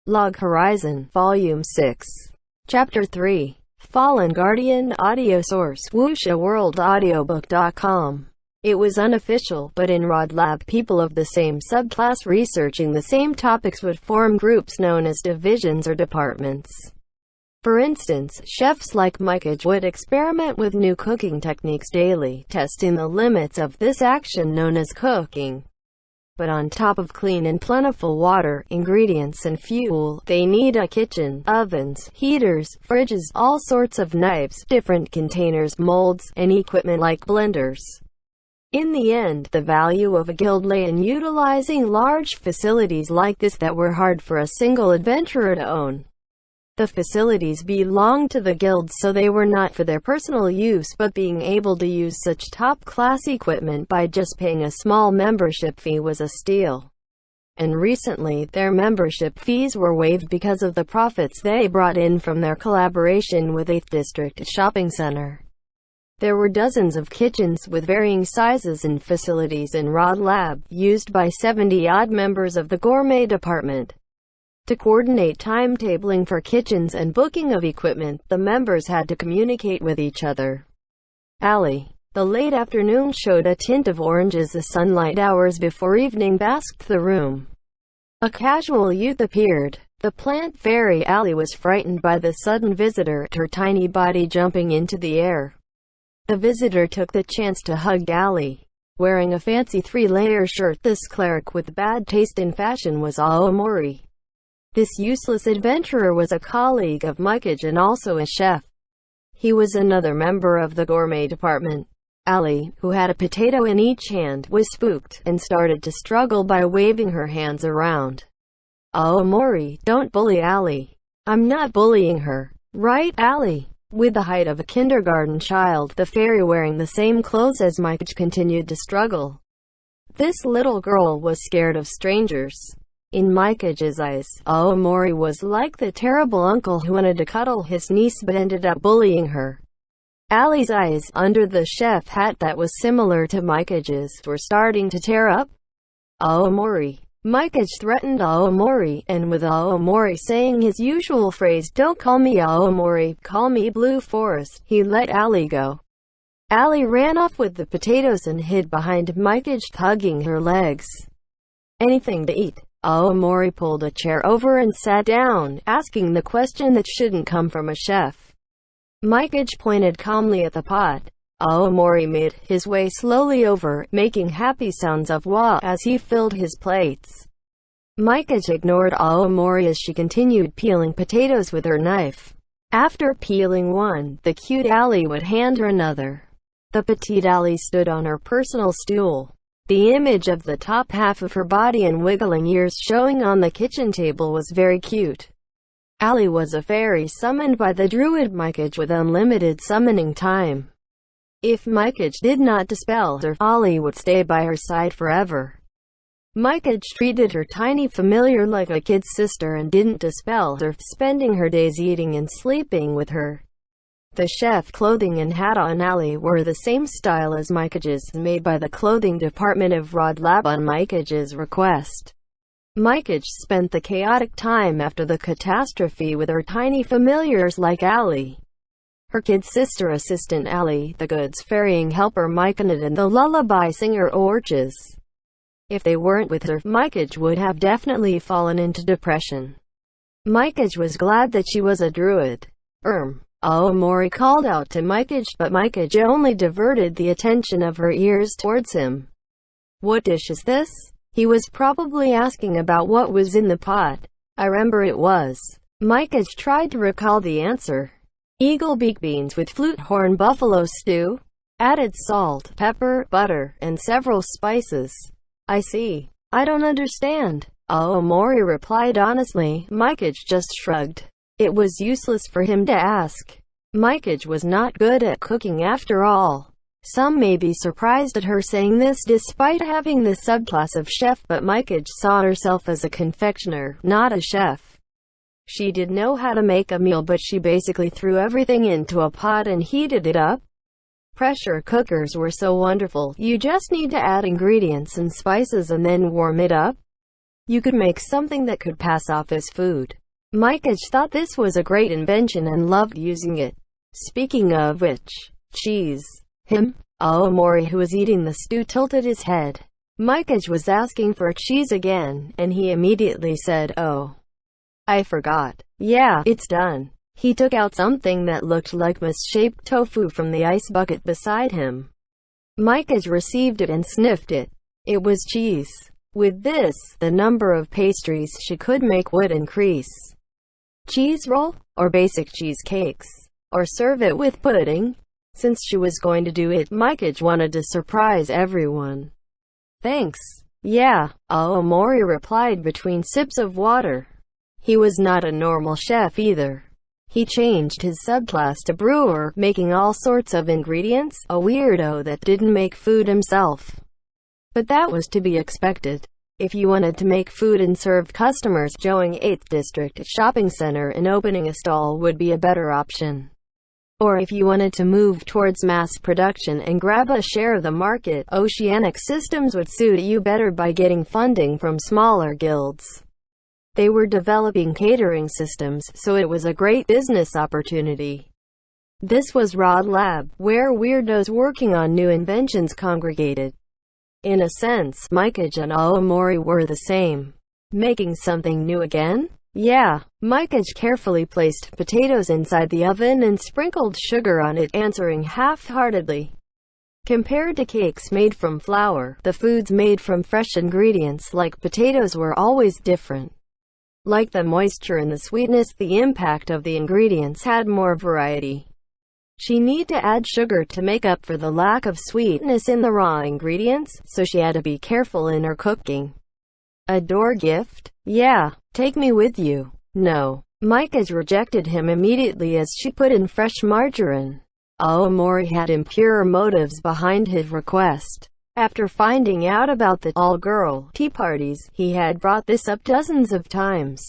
Log Horizon, Volume 6. Chapter 3. Fallen Guardian. Audio source: WuxiaWorldAudiobook.com. It was unofficial, but in Rod Lab, people of the same subclass researching the same topics would form groups known as divisions or departments. For instance, chefs like Mikage would experiment with new cooking techniques daily, testing the limits of this action known as cooking. But on top of clean and plentiful water, ingredients and fuel, they need a kitchen, ovens, heaters, fridges, all sorts of knives, different containers, molds, and equipment like blenders. In the end, the value of a guild lay in utilizing large facilities like this that were hard for a single adventurer to own. The facilities belonged to the guilds, so they were not for their personal use, but being able to use such top-class equipment by just paying a small membership fee was a steal. And recently, their membership fees were waived because of the profits they brought in from their collaboration with 8th District Shopping Center. There were dozens of kitchens with varying sizes and facilities in Rod Lab, used by 70-odd members of the gourmet department. To coordinate timetabling for kitchens and booking of equipment, the members had to communicate with each other. Alley. The late afternoon showed a tint of orange as the sunlight hours before evening basked the room. A casual youth appeared. The plant fairy Alley was frightened by the sudden visitor, her tiny body jumping into the air. The visitor took the chance to hug Alley. Wearing a fancy 3-layer shirt, this cleric with bad taste in fashion was Aomori. This useless adventurer was a colleague of Mikage and also a chef. He was another member of the gourmet department. Alley, who had a potato in each hand, was spooked, and started to struggle by waving her hands around. Aomori, don't bully Alley. I'm not bullying her. Right, Alley? With the height of a kindergarten child, the fairy wearing the same clothes as Mikage continued to struggle. This little girl was scared of strangers. In Mikage's eyes, Aomori was like the terrible uncle who wanted to cuddle his niece but ended up bullying her. Alley's eyes, under the chef hat that was similar to Mikage's, were starting to tear up. Aomori. Mikage threatened Aomori, and with Aomori saying his usual phrase, "Don't call me Aomori, call me Blue Forest," he let Alley go. Alley ran off with the potatoes and hid behind Mikage, hugging her legs. Anything to eat. Aomori pulled a chair over and sat down, asking the question that shouldn't come from a chef. Mikage pointed calmly at the pot. Aomori made his way slowly over, making happy sounds of wah as he filled his plates. Mikage ignored Aomori as she continued peeling potatoes with her knife. After peeling one, the cute Alley would hand her another. The petite Alley stood on her personal stool. The image of the top half of her body and wiggling ears showing on the kitchen table was very cute. Alley was a fairy summoned by the druid Mikage with unlimited summoning time. If Mikage did not dispel her, Alley would stay by her side forever. Mikage treated her tiny familiar like a kid sister and didn't dispel her, spending her days eating and sleeping with her. The chef clothing and hat on Alley were the same style as Mikage's, made by the clothing department of Rod Lab on Mikage's request. Mikage spent the chaotic time after the catastrophe with her tiny familiars like Alley. Her kid sister assistant Alley, the goods ferrying helper Mikanid, and the lullaby singer Orches. If they weren't with her, Mikage would have definitely fallen into depression. Mikage was glad that she was a druid. Aomori called out to Mikage, but Mikage only diverted the attention of her ears towards him. "What dish is this?" He was probably asking about what was in the pot. "I remember it was." Mikage tried to recall the answer. "Eagle beak beans with flute horn buffalo stew. Added salt, pepper, butter, and several spices." "I see. I don't understand." Aomori replied honestly. Mikage just shrugged. It was useless for him to ask. Mikage was not good at cooking after all. Some may be surprised at her saying this despite having the subclass of chef, but Mikage saw herself as a confectioner, not a chef. She did know how to make a meal, but she basically threw everything into a pot and heated it up. Pressure cookers were so wonderful, you just need to add ingredients and spices and then warm it up. You could make something that could pass off as food. Mikage thought this was a great invention and loved using it. Speaking of which, cheese. Aomori, who was eating the stew, tilted his head. Mikage was asking for cheese again, and he immediately said, "Oh, I forgot. Yeah, it's done." He took out something that looked like misshaped tofu from the ice bucket beside him. Mikage received it and sniffed it. It was cheese. With this, the number of pastries she could make would increase. Cheese roll, or basic cheesecakes, or serve it with pudding. Since she was going to do it, Mikage wanted to surprise everyone. "Thanks." "Yeah," Aomori replied between sips of water. He was not a normal chef either. He changed his subclass to brewer, making all sorts of ingredients, a weirdo that didn't make food himself. But that was to be expected. If you wanted to make food and serve customers, Joing 8th District Shopping Center and opening a stall would be a better option. Or if you wanted to move towards mass production and grab a share of the market, Oceanic Systems would suit you better by getting funding from smaller guilds. They were developing catering systems, so it was a great business opportunity. This was Rod Lab, where weirdos working on new inventions congregated. In a sense, Mikage and Aomori were the same. Making something new again? Yeah. Mikage carefully placed potatoes inside the oven and sprinkled sugar on it, answering half-heartedly. Compared to cakes made from flour, the foods made from fresh ingredients like potatoes were always different. Like the moisture and the sweetness, the impact of the ingredients had more variety. She needed to add sugar to make up for the lack of sweetness in the raw ingredients, so she had to be careful in her cooking. A door gift? Yeah. Take me with you. No. Mikage rejected him immediately as she put in fresh margarine. Aomori had impure motives behind his request. After finding out about the all-girl tea parties, he had brought this up dozens of times.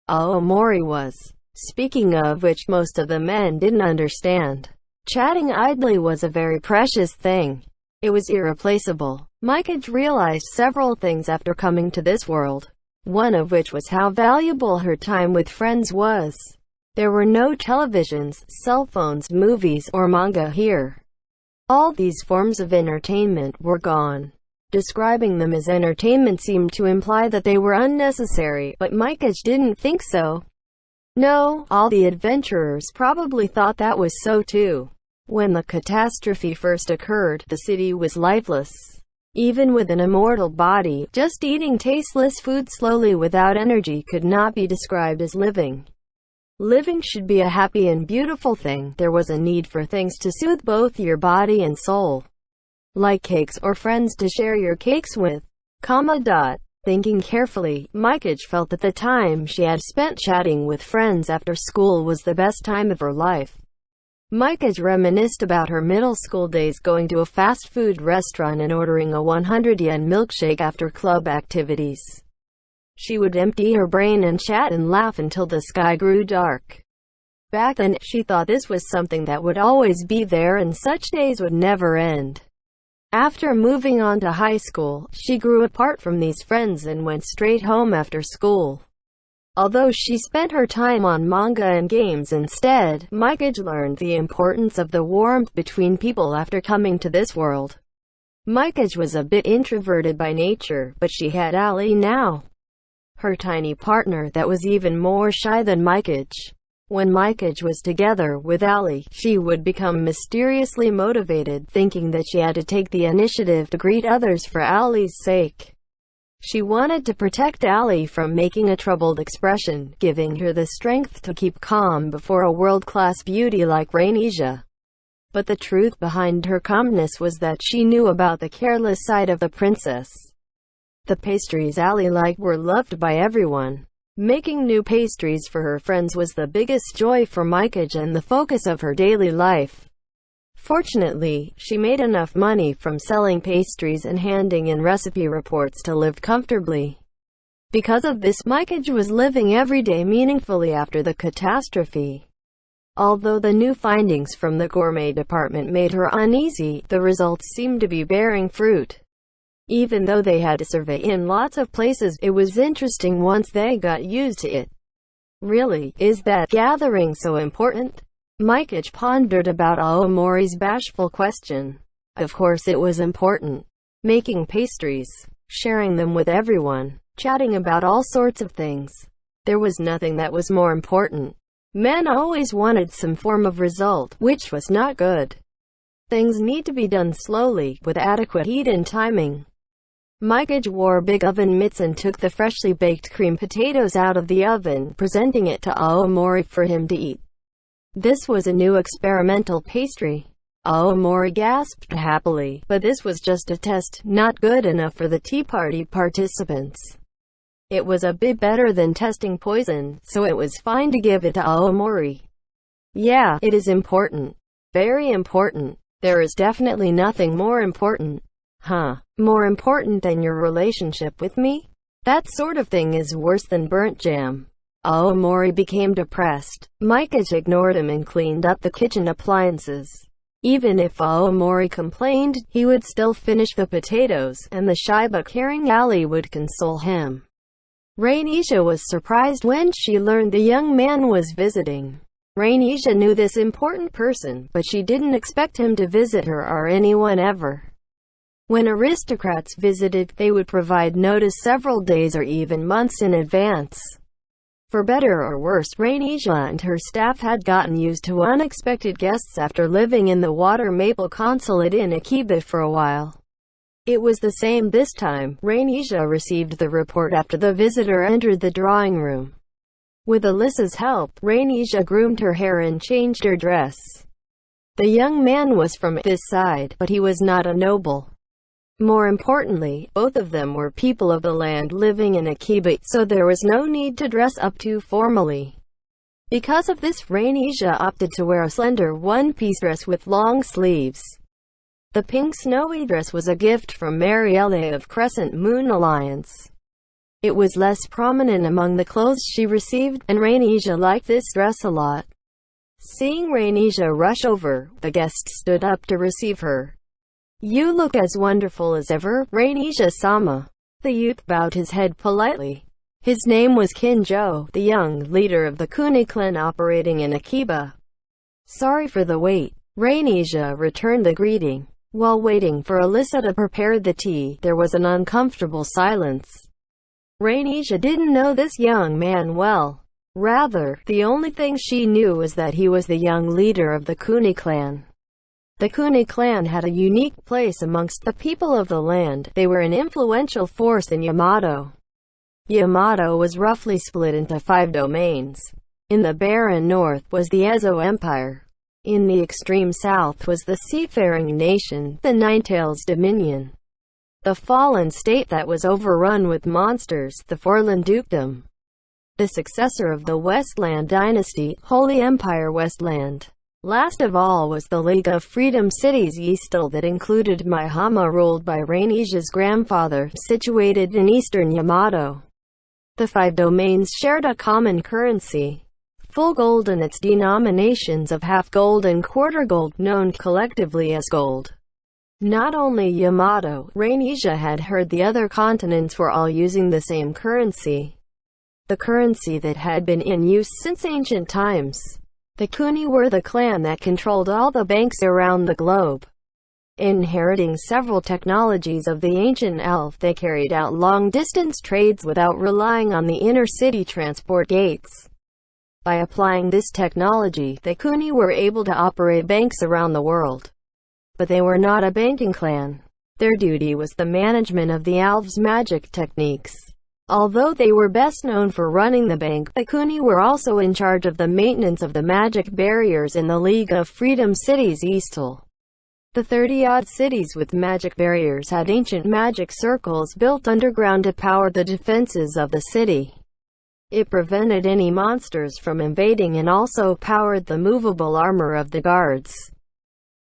Aomori was. Speaking of which, most of the men didn't understand. Chatting idly was a very precious thing. It was irreplaceable. Mikage realized several things after coming to this world. One of which was how valuable her time with friends was. There were no televisions, cell phones, movies, or manga here. All these forms of entertainment were gone. Describing them as entertainment seemed to imply that they were unnecessary, but Mikage didn't think so. No, all the adventurers probably thought that was so too. When the catastrophe first occurred, the city was lifeless. Even with an immortal body, just eating tasteless food slowly without energy could not be described as living. Living should be a happy and beautiful thing. There was a need for things to soothe both your body and soul. Like cakes or friends to share your cakes with. Thinking carefully, Mikage felt that the time she had spent chatting with friends after school was the best time of her life. Mikage reminisced about her middle school days, going to a fast food restaurant and ordering a 100 yen milkshake after club activities. She would empty her brain and chat and laugh until the sky grew dark. Back then, she thought this was something that would always be there and such days would never end. After moving on to high school, she grew apart from these friends and went straight home after school. Although she spent her time on manga and games instead, Mikage learned the importance of the warmth between people after coming to this world. Mikage was a bit introverted by nature, but she had Ali now. Her tiny partner that was even more shy than Mikage. When Mikage was together with Ali, she would become mysteriously motivated, thinking that she had to take the initiative to greet others for Ali's sake. She wanted to protect Ali from making a troubled expression, giving her the strength to keep calm before a world-class beauty like Rainisia. But the truth behind her calmness was that she knew about the careless side of the princess. The pastries Ali liked were loved by everyone. Making new pastries for her friends was the biggest joy for Mikage and the focus of her daily life. Fortunately, she made enough money from selling pastries and handing in recipe reports to live comfortably. Because of this, Mikage was living every day meaningfully after the catastrophe. Although the new findings from the gourmet department made her uneasy, the results seemed to be bearing fruit. Even though they had to survey in lots of places, it was interesting once they got used to it. Really, is that gathering so important? Mikage pondered about Aomori's bashful question. Of course it was important. Making pastries, sharing them with everyone, chatting about all sorts of things. There was nothing that was more important. Men always wanted some form of result, which was not good. Things need to be done slowly, with adequate heat and timing. Mikage wore big oven mitts and took the freshly baked cream potatoes out of the oven, presenting it to Aomori for him to eat. This was a new experimental pastry. Aomori gasped happily, but this was just a test, not good enough for the tea party participants. It was a bit better than testing poison, so it was fine to give it to Aomori. Yeah, it is important. Very important. There is definitely nothing more important. Huh? More important than your relationship with me? That sort of thing is worse than burnt jam. Aomori became depressed. Mikage ignored him and cleaned up the kitchen appliances. Even if Aomori complained, he would still finish the potatoes, and the shy but caring Ali would console him. Rainisha was surprised when she learned the young man was visiting. Rainisha knew this important person, but she didn't expect him to visit her or anyone ever. When aristocrats visited, they would provide notice several days or even months in advance. For better or worse, Rainisha and her staff had gotten used to unexpected guests after living in the Water Maple Consulate in Akiba for a while. It was the same this time. Rainisha received the report after the visitor entered the drawing room. With Alyssa's help, Rainisha groomed her hair and changed her dress. The young man was from this side, but he was not a noble. More importantly, both of them were people of the land living in Akiba, so there was no need to dress up too formally. Because of this, Rainisha opted to wear a slender one-piece dress with long sleeves. The pink snowy dress was a gift from Marielle of Crescent Moon Alliance. It was less prominent among the clothes she received, and Rainisha liked this dress a lot. Seeing Rainisha rush over, the guest stood up to receive her. "You look as wonderful as ever, Rainisha-sama." The youth bowed his head politely. His name was Kinjo, the young leader of the Kuni clan operating in Akiba. "Sorry for the wait." Rainisha returned the greeting. While waiting for Alyssa to prepare the tea, there was an uncomfortable silence. Rainisha didn't know this young man well. Rather, the only thing she knew was that he was the young leader of the Kuni clan. The Kuni clan had a unique place amongst the people of the land. They were an influential force in Yamato. Yamato was roughly split into 5 domains. In the barren north was the Ezo Empire. In the extreme south was the seafaring nation, the Ninetales Dominion. The fallen state that was overrun with monsters, the Forlan Dukedom. The successor of the Westland dynasty, Holy Empire Westland. Last of all was the League of Freedom Cities Eastal that included Maihama, ruled by Rainisha's grandfather, situated in eastern Yamato. The 5 domains shared a common currency. Full gold and its denominations of half gold and quarter gold, known collectively as gold. Not only Yamato, Rainisha had heard the other continents were all using the same currency. The currency that had been in use since ancient times. The Kuni were the clan that controlled all the banks around the globe. Inheriting several technologies of the ancient elf, they carried out long-distance trades without relying on the inner-city transport gates. By applying this technology, the Kuni were able to operate banks around the world. But they were not a banking clan. Their duty was the management of the elves' magic techniques. Although they were best known for running the bank, the Kuni were also in charge of the maintenance of the magic barriers in the League of Freedom Cities Eastal. The 30-odd cities with magic barriers had ancient magic circles built underground to power the defenses of the city. It prevented any monsters from invading and also powered the movable armor of the guards.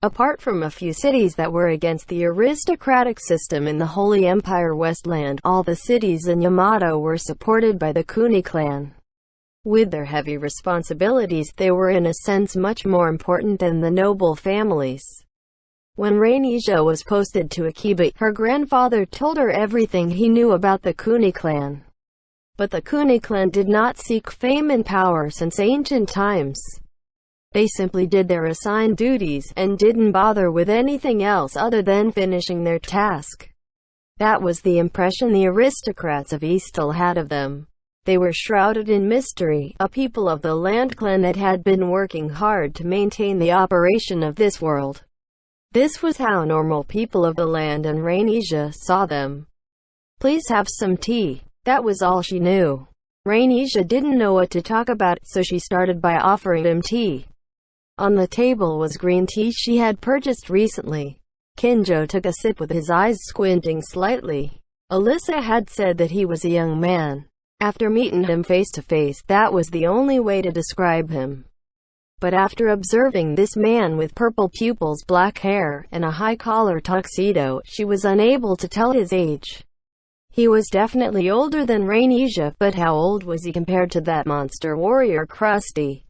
Apart from a few cities that were against the aristocratic system in the Holy Empire Westland, all the cities in Yamato were supported by the Kuni clan. With their heavy responsibilities, they were in a sense much more important than the noble families. When Rainisia was posted to Akiba, her grandfather told her everything he knew about the Kuni clan. But the Kuni clan did not seek fame and power since ancient times. They simply did their assigned duties, and didn't bother with anything else other than finishing their task. That was the impression the aristocrats of Eastal had of them. They were shrouded in mystery, a people of the land clan that had been working hard to maintain the operation of this world. This was how normal people of the land and Rainisia saw them. "Please have some tea." That was all she knew. Rainisia didn't know what to talk about, so she started by offering him tea. On the table was green tea she had purchased recently. Kinjo took a sip with his eyes squinting slightly. Alyssa had said that he was a young man. After meeting him face to face, that was the only way to describe him. But after observing this man with purple pupils, black hair, and a high-collar tuxedo, she was unable to tell his age. He was definitely older than Rainisia, but how old was he compared to that monster warrior Krusty?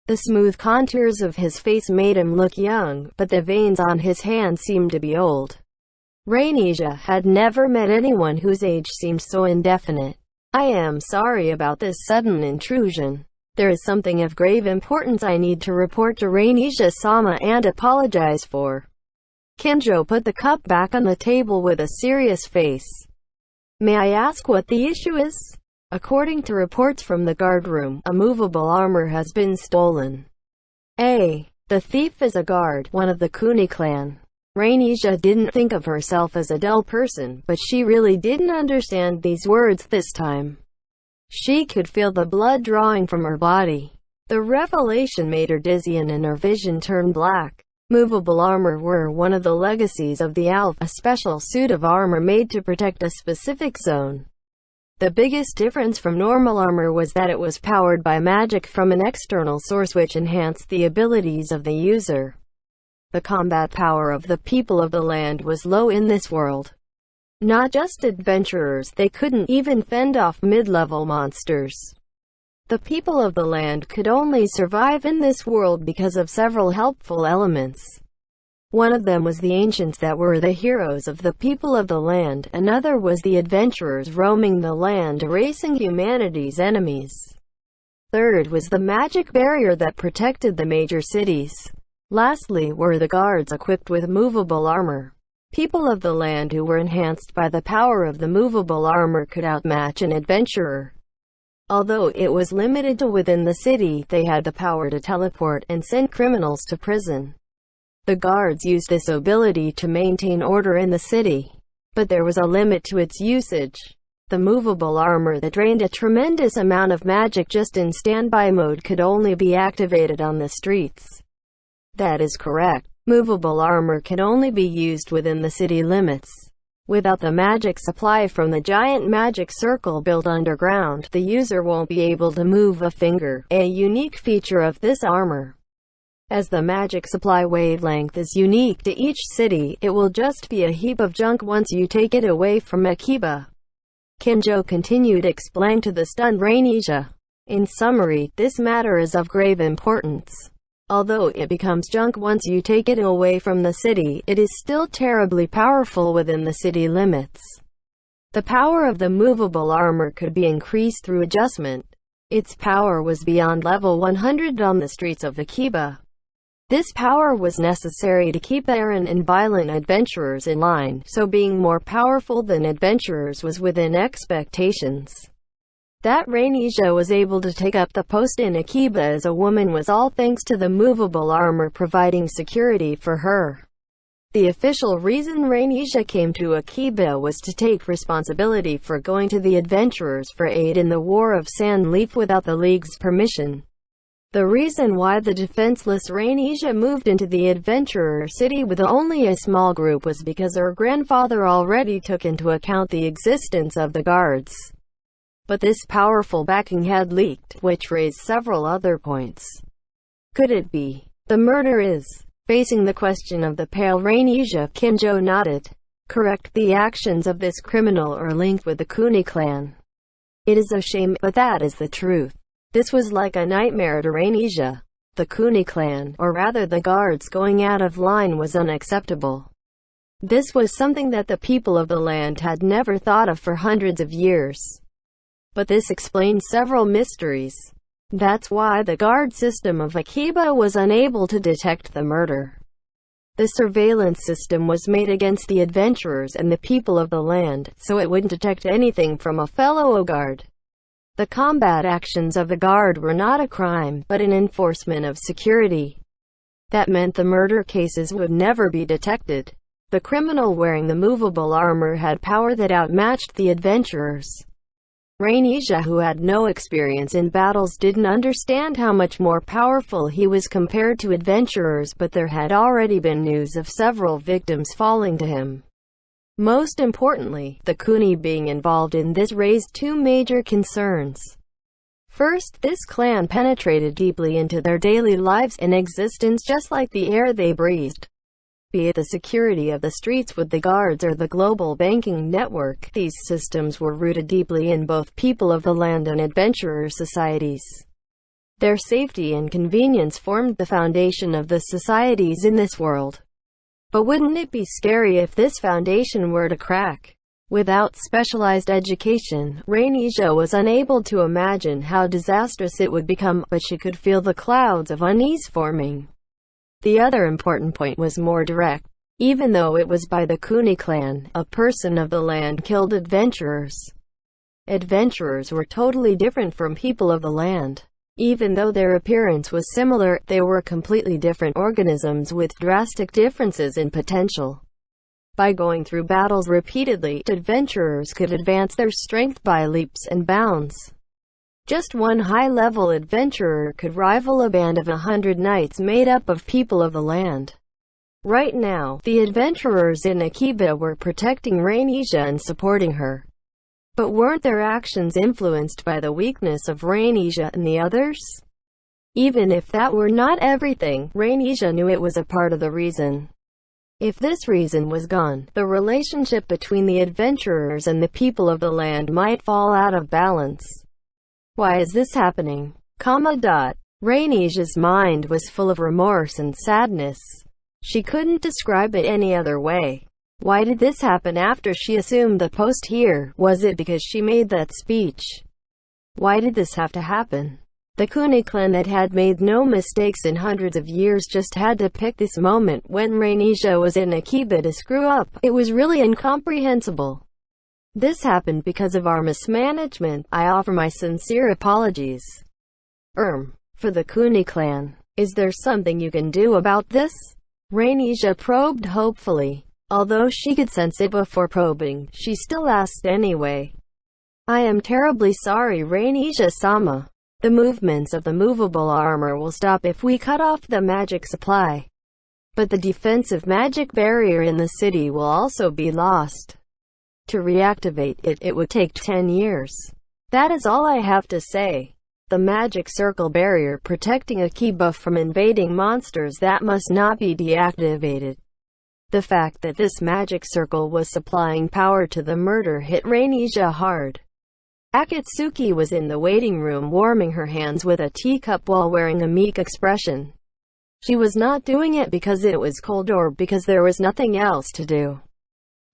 The smooth contours of his face made him look young, but the veins on his hands seemed to be old. Rainisia had never met anyone whose age seemed so indefinite. "I am sorry about this sudden intrusion. There is something of grave importance I need to report to Rainisia-sama and apologize for." Kinjo put the cup back on the table with a serious face. "May I ask what the issue is?" According to reports from the guard room, a movable armor has been stolen. The thief is a guard, one of the Kuni clan. Rainisia didn't think of herself as a dull person, but she really didn't understand these words this time. She could feel the blood drawing from her body. The revelation made her dizzy and her vision turned black. Movable armor were one of the legacies of the ALF, a special suit of armor made to protect a specific zone. The biggest difference from normal armor was that it was powered by magic from an external source which enhanced the abilities of the user. The combat power of the people of the land was low in this world. Not just adventurers, they couldn't even fend off mid-level monsters. The people of the land could only survive in this world because of several helpful elements. One of them was the ancients that were the heroes of the people of the land, another was the adventurers roaming the land erasing humanity's enemies. Third was the magic barrier that protected the major cities. Lastly were the guards equipped with movable armor. People of the land who were enhanced by the power of the movable armor could outmatch an adventurer. Although it was limited to within the city, they had the power to teleport and send criminals to prison. The guards used this ability to maintain order in the city. But there was a limit to its usage. The movable armor that drained a tremendous amount of magic just in standby mode could only be activated on the streets. That is correct. Movable armor can only be used within the city limits. Without the magic supply from the giant magic circle built underground, the user won't be able to move a finger, a unique feature of this armor. As the magic supply wavelength is unique to each city, it will just be a heap of junk once you take it away from Akiba. Kinjo continued explaining to the stunned Rainisia. In summary, this matter is of grave importance. Although it becomes junk once you take it away from the city, it is still terribly powerful within the city limits. The power of the movable armor could be increased through adjustment. Its power was beyond level 100 on the streets of Akiba. This power was necessary to keep errant and violent adventurers in line, so being more powerful than adventurers was within expectations. That Rainisia was able to take up the post in Akiba as a woman was all thanks to the movable armor providing security for her. The official reason Rainisia came to Akiba was to take responsibility for going to the adventurers for aid in the War of Sandleaf without the League's permission. The reason why the defenseless Rainisia moved into the adventurer city with only a small group was because her grandfather already took into account the existence of the guards. But this powerful backing had leaked, which raised several other points. Could it be the murder is? Facing the question of the pale Rainisia, Kinjo nodded. Correct, the actions of this criminal are linked with the Kuni clan. It is a shame, but that is the truth. This was like a nightmare to Rainisia. The Kuni clan, or rather the guards, going out of line was unacceptable. This was something that the people of the land had never thought of for hundreds of years. But this explained several mysteries. That's why the guard system of Akiba was unable to detect the murder. The surveillance system was made against the adventurers and the people of the land, so it wouldn't detect anything from a fellow guard. The combat actions of the guard were not a crime, but an enforcement of security. That meant the murder cases would never be detected. The criminal wearing the movable armor had power that outmatched the adventurers. Rhaenyra, who had no experience in battles, didn't understand how much more powerful he was compared to adventurers, but there had already been news of several victims falling to him. Most importantly, the Kuni being involved in this raised two major concerns. First, this clan penetrated deeply into their daily lives and existence, just like the air they breathed. Be it the security of the streets with the guards or the global banking network, these systems were rooted deeply in both people of the land and adventurer societies. Their safety and convenience formed the foundation of the societies in this world. But wouldn't it be scary if this foundation were to crack? Without specialized education, Rhaenyra was unable to imagine how disastrous it would become, but she could feel the clouds of unease forming. The other important point was more direct. Even though it was by the Kuni clan, a person of the land killed adventurers. Adventurers were totally different from people of the land. Even though their appearance was similar, they were completely different organisms with drastic differences in potential. By going through battles repeatedly, adventurers could advance their strength by leaps and bounds. Just one high-level adventurer could rival a band of 100 knights made up of people of the land. Right now, the adventurers in Akiba were protecting Rhaenyra and supporting her. But weren't their actions influenced by the weakness of Rhaenyra and the others? Even if that were not everything, Rhaenyra knew it was a part of the reason. If this reason was gone, the relationship between the adventurers and the people of the land might fall out of balance. Why is this happening? Rhaenyra's mind was full of remorse and sadness. She couldn't describe it any other way. Why did this happen after she assumed the post here? Was it because she made that speech? Why did this have to happen? The Kuni clan that had made no mistakes in hundreds of years just had to pick this moment when Rhaenyra was in Akiba to screw up. It was really incomprehensible. This happened because of our mismanagement. I offer my sincere apologies. For the Kuni clan. Is there something you can do about this? Rhaenyra probed hopefully. Although she could sense it before probing, she still asked anyway. I am terribly sorry, Rhaenyra-sama. The movements of the movable armor will stop if we cut off the magic supply. But the defensive magic barrier in the city will also be lost. To reactivate it, it would take 10 years. That is all I have to say. The magic circle barrier protecting Akiba from invading monsters, that must not be deactivated. The fact that this magic circle was supplying power to the murder hit Rhaenyra hard. Akatsuki was in the waiting room warming her hands with a teacup while wearing a meek expression. She was not doing it because it was cold or because there was nothing else to do.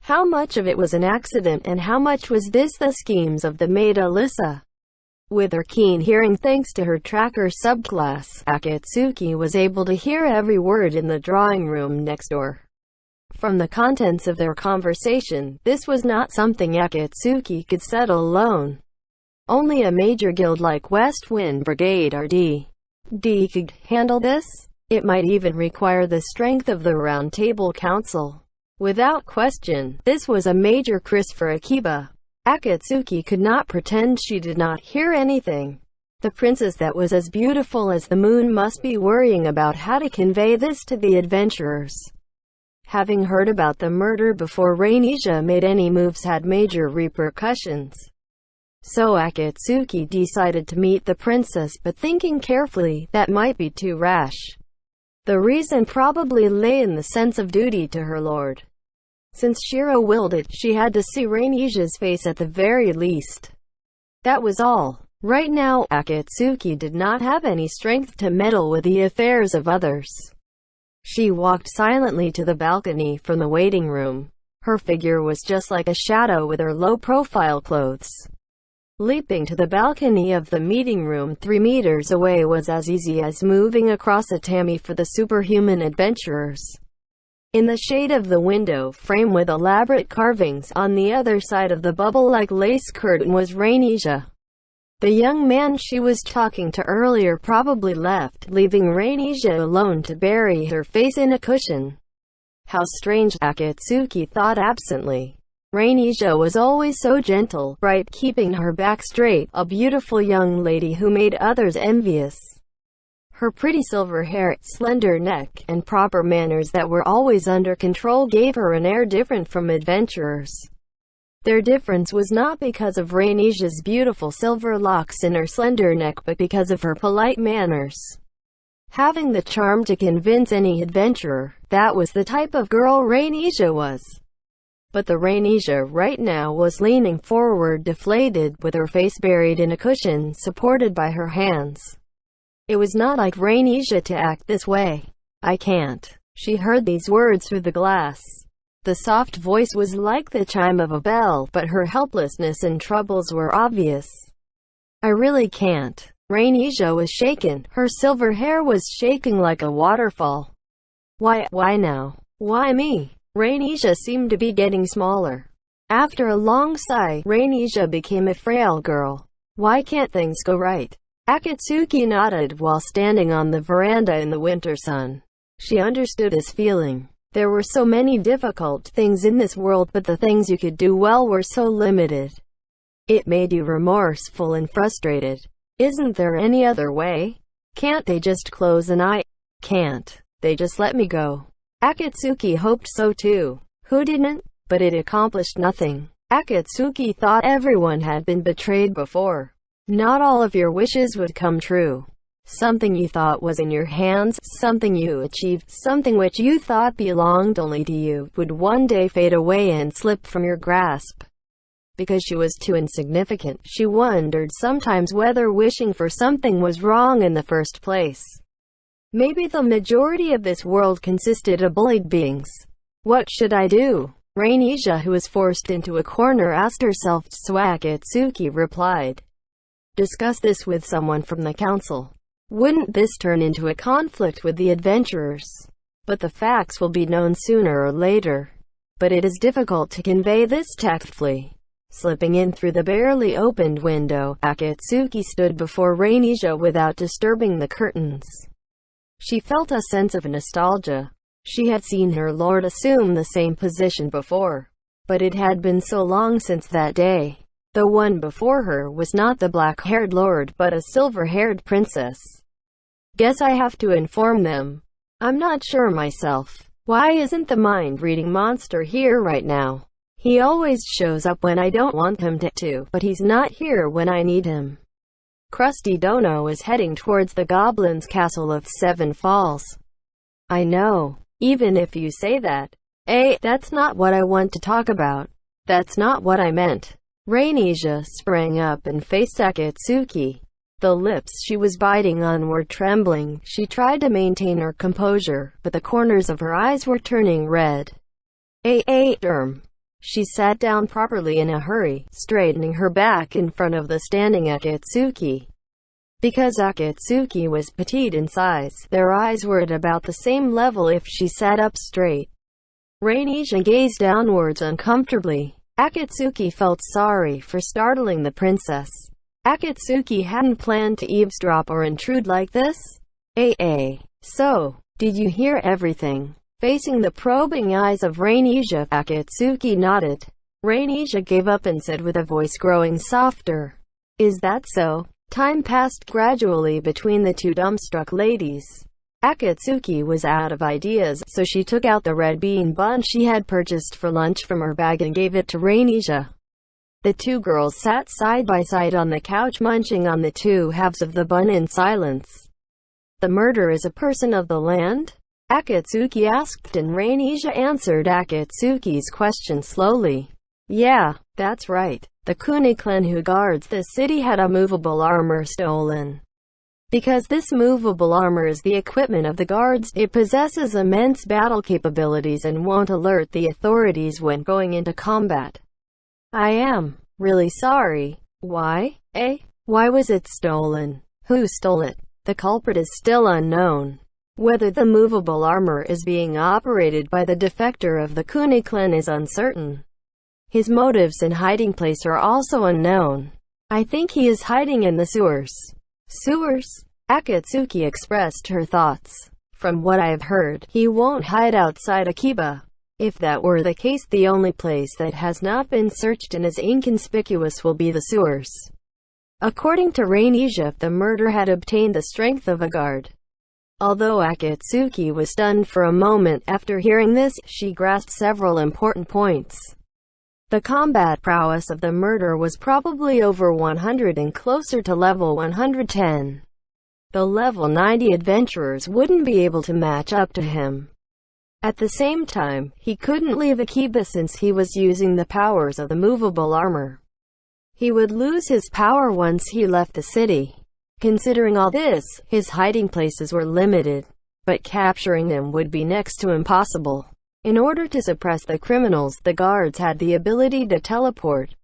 How much of it was an accident and how much was this the schemes of the maid Alyssa? With her keen hearing thanks to her tracker subclass, Akatsuki was able to hear every word in the drawing room next door. From the contents of their conversation, this was not something Akatsuki could settle alone. Only a major guild like West Wind Brigade RD could handle this. It might even require the strength of the Round Table Council. Without question, this was a major crisis for Akiba. Akatsuki could not pretend she did not hear anything. The princess that was as beautiful as the moon must be worrying about how to convey this to the adventurers. Having heard about the murder before Rhaenyra made any moves had major repercussions. So Akatsuki decided to meet the princess, but thinking carefully, that might be too rash. The reason probably lay in the sense of duty to her lord. Since Shiro willed it, she had to see Rhaenyra's face at the very least. That was all. Right now, Akatsuki did not have any strength to meddle with the affairs of others. She walked silently to the balcony from the waiting room. Her figure was just like a shadow with her low-profile clothes. Leaping to the balcony of the meeting room 3 meters away was as easy as moving across a tatami for the superhuman adventurers. In the shade of the window frame with elaborate carvings on the other side of the bubble-like lace curtain was Rainija. The young man she was talking to earlier probably left, leaving Rainija alone to bury her face in a cushion. How strange, Akatsuki thought absently. Rainija was always so gentle, bright, keeping her back straight, a beautiful young lady who made others envious. Her pretty silver hair, slender neck, and proper manners that were always under control gave her an air different from adventurers. Their difference was not because of Rainija's beautiful silver locks in her slender neck but because of her polite manners. Having the charm to convince any adventurer, that was the type of girl Rainija was. But the Rainija right now was leaning forward deflated, with her face buried in a cushion supported by her hands. It was not like Rainija to act this way. "I can't." She heard these words through the glass. The soft voice was like the chime of a bell, but her helplessness and troubles were obvious. "I really can't." Rainija was shaken. Her silver hair was shaking like a waterfall. Why now? Why me?" Rainija seemed to be getting smaller. After a long sigh, Rainija became a frail girl. "Why can't things go right?" Akatsuki nodded while standing on the veranda in the winter sun. She understood his feeling. There were so many difficult things in this world, but the things you could do well were so limited. It made you remorseful and frustrated. Isn't there any other way? Can't they just close an eye? Can't they just let me go? Akatsuki hoped so too. Who didn't? But it accomplished nothing. Akatsuki thought everyone had been betrayed before. Not all of your wishes would come true. Something you thought was in your hands, something you achieved, something which you thought belonged only to you, would one day fade away and slip from your grasp. Because she was too insignificant, she wondered sometimes whether wishing for something was wrong in the first place. Maybe the majority of this world consisted of bullied beings. What should I do? Rainija, who was forced into a corner, asked herself. Akatsuki replied, "Discuss this with someone from the council. Wouldn't this turn into a conflict with the adventurers? But the facts will be known sooner or later. But it is difficult to convey this tactfully." Slipping in through the barely opened window, Akatsuki stood before Rainija without disturbing the curtains. She felt a sense of nostalgia. She had seen her lord assume the same position before. But it had been so long since that day. The one before her was not the black-haired lord but a silver-haired princess. "Guess I have to inform them. I'm not sure myself. Why isn't the mind-reading monster here right now? He always shows up when I don't want him to, but he's not here when I need him." Krusty Dono is heading towards the Goblin's Castle of Seven Falls. "I know. Even if you say that. That's not what I want to talk about. That's not what I meant." Rainija sprang up and faced Akatsuki. The lips she was biting on were trembling. She tried to maintain her composure, but the corners of her eyes were turning red. She sat down properly in a hurry, straightening her back in front of the standing Akatsuki. Because Akatsuki was petite in size, their eyes were at about the same level if she sat up straight. Rainija gazed downwards uncomfortably. Akatsuki felt sorry for startling the princess. Akatsuki hadn't planned to eavesdrop or intrude like this. So, did you hear everything?" Facing the probing eyes of Rainija, Akatsuki nodded. Rainija gave up and said with a voice growing softer, "Is that so?" Time passed gradually between the two dumbstruck ladies. Akatsuki was out of ideas, so she took out the red bean bun she had purchased for lunch from her bag and gave it to Rainija. The two girls sat side by side on the couch munching on the two halves of the bun in silence. "The murderer is a person of the land?" Akatsuki asked, and Rainija answered Akatsuki's question slowly. "Yeah, That's right. The Kuni clan who guards the city had a movable armor stolen. Because this movable armor is the equipment of the guards, it possesses immense battle capabilities and won't alert the authorities when going into combat. I am really sorry. Why? Why was it stolen? Who stole it? The culprit is still unknown. Whether the movable armor is being operated by the defector of the Kuni clan is uncertain. His motives and hiding place are also unknown. I think he is hiding in the sewers. Sewers? Akatsuki expressed her thoughts. From what I've heard, he won't hide outside Akiba. If that were the case, the only place that has not been searched and is inconspicuous will be the sewers. According to Rainija, the murder had obtained the strength of a guard. Although Akatsuki was stunned for a moment after hearing this, she grasped several important points. The combat prowess of the murder was probably over 100 and closer to level 110. The level 90 adventurers wouldn't be able to match up to him. At the same time, he couldn't leave Akiba since he was using the powers of the movable armor. He would lose his power once he left the city. Considering all this, his hiding places were limited, but capturing him would be next to impossible. In order to suppress the criminals, the guards had the ability to teleport.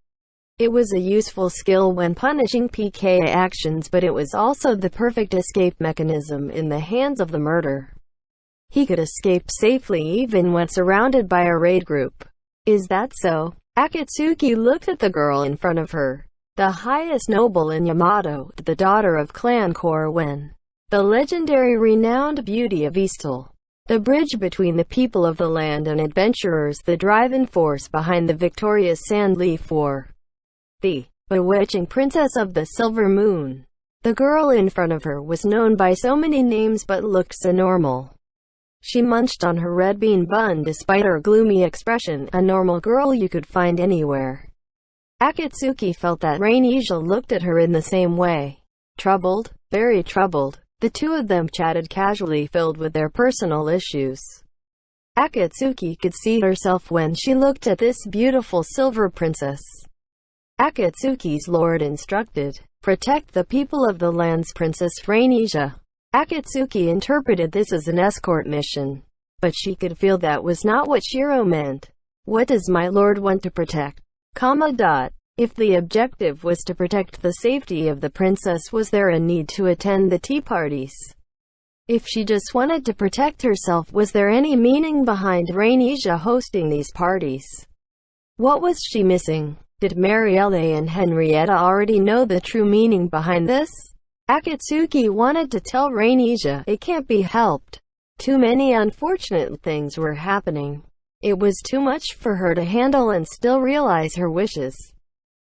It was a useful skill when punishing PK actions, but it was also the perfect escape mechanism in the hands of the murderer. He could escape safely even when surrounded by a raid group. Is that so? Akatsuki looked at the girl in front of her. The highest noble in Yamato, the daughter of Clan Korwen. The legendary renowned beauty of Eastal. The bridge between the people of the land and adventurers, the driving force behind the victorious Sandleaf War. The bewitching princess of the Silver Moon. The girl in front of her was known by so many names but looked so normal. She munched on her red bean bun despite her gloomy expression, a normal girl you could find anywhere. Akatsuki felt that Rainija looked at her in the same way. Troubled, very troubled. The two of them chatted casually, filled with their personal issues. Akatsuki could see herself when she looked at this beautiful silver princess. Akatsuki's lord instructed, "Protect the people of the lands, Princess Rainija." Akatsuki interpreted this as an escort mission, but she could feel that was not what Shiro meant. What does my lord want to protect? If the objective was to protect the safety of the princess, was there a need to attend the tea parties? If she just wanted to protect herself, was there any meaning behind Rainija hosting these parties? What was she missing? Did Marielle and Henrietta already know the true meaning behind this? Akatsuki wanted to tell Rainija, it can't be helped. Too many unfortunate things were happening. It was too much for her to handle and still realize her wishes.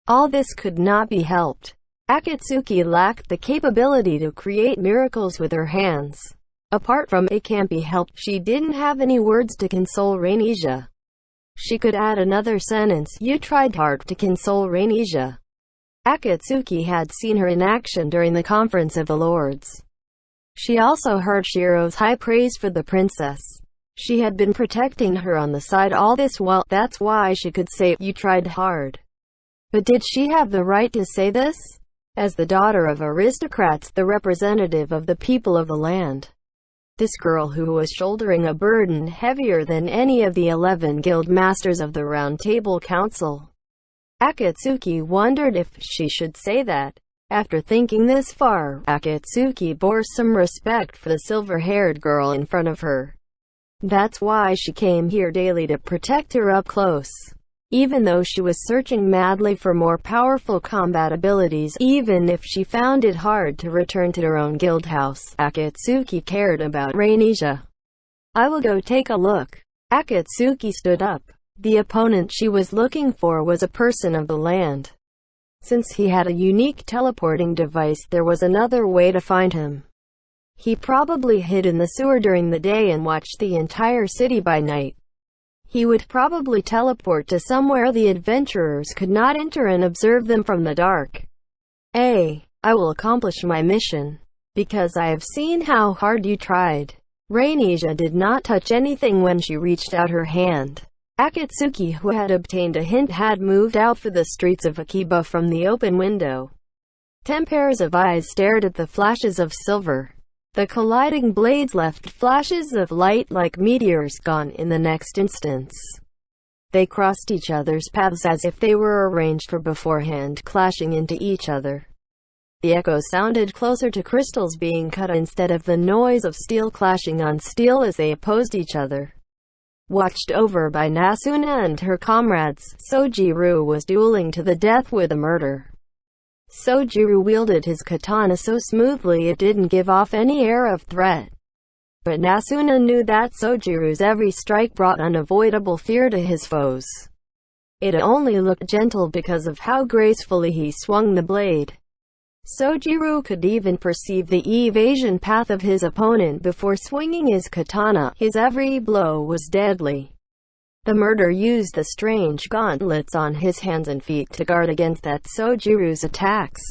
All this could not be helped. Akatsuki lacked the capability to create miracles with her hands. Apart from "it can't be helped," she didn't have any words to console Rainija. She could add another sentence, "You tried hard to console Rainija." Akatsuki had seen her in action during the Conference of the Lords. She also heard Shiro's high praise for the princess. She had been protecting her on the side all this while. That's why she could say, "You tried hard." But did she have the right to say this? As the daughter of aristocrats, the representative of the people of the land. This girl who was shouldering a burden heavier than any of the 11 guild masters of the Round Table Council. Akatsuki wondered if she should say that. After thinking this far, Akatsuki bore some respect for the silver-haired girl in front of her. That's why she came here daily, to protect her up close. Even though she was searching madly for more powerful combat abilities, even if she found it hard to return to her own guild house, Akatsuki cared about Rainija. "I will go take a look." Akatsuki stood up. The opponent she was looking for was a person of the land. Since he had a unique teleporting device, there was another way to find him. He probably hid in the sewer during the day and watched the entire city by night. He would probably teleport to somewhere the adventurers could not enter and observe them from the dark. I will accomplish my mission, because I have seen how hard you tried. Rainija did not touch anything when she reached out her hand. Akatsuki, who had obtained a hint, had moved out for the streets of Akiba from the open window. 10 pairs of eyes stared at the flashes of silver. The colliding blades left flashes of light like meteors, gone in the next instance. They crossed each other's paths as if they were arranged for beforehand, clashing into each other. The echo sounded closer to crystals being cut instead of the noise of steel clashing on steel as they opposed each other. Watched over by Nasuna and her comrades, Sojiru was dueling to the death with a murder. Sojiru wielded his katana so smoothly it didn't give off any air of threat. But Nasuna knew that Sojiru's every strike brought unavoidable fear to his foes. It only looked gentle because of how gracefully he swung the blade. Sojiru could even perceive the evasion path of his opponent before swinging his katana. His every blow was deadly. The murderer used the strange gauntlets on his hands and feet to guard against that Sojiru's attacks.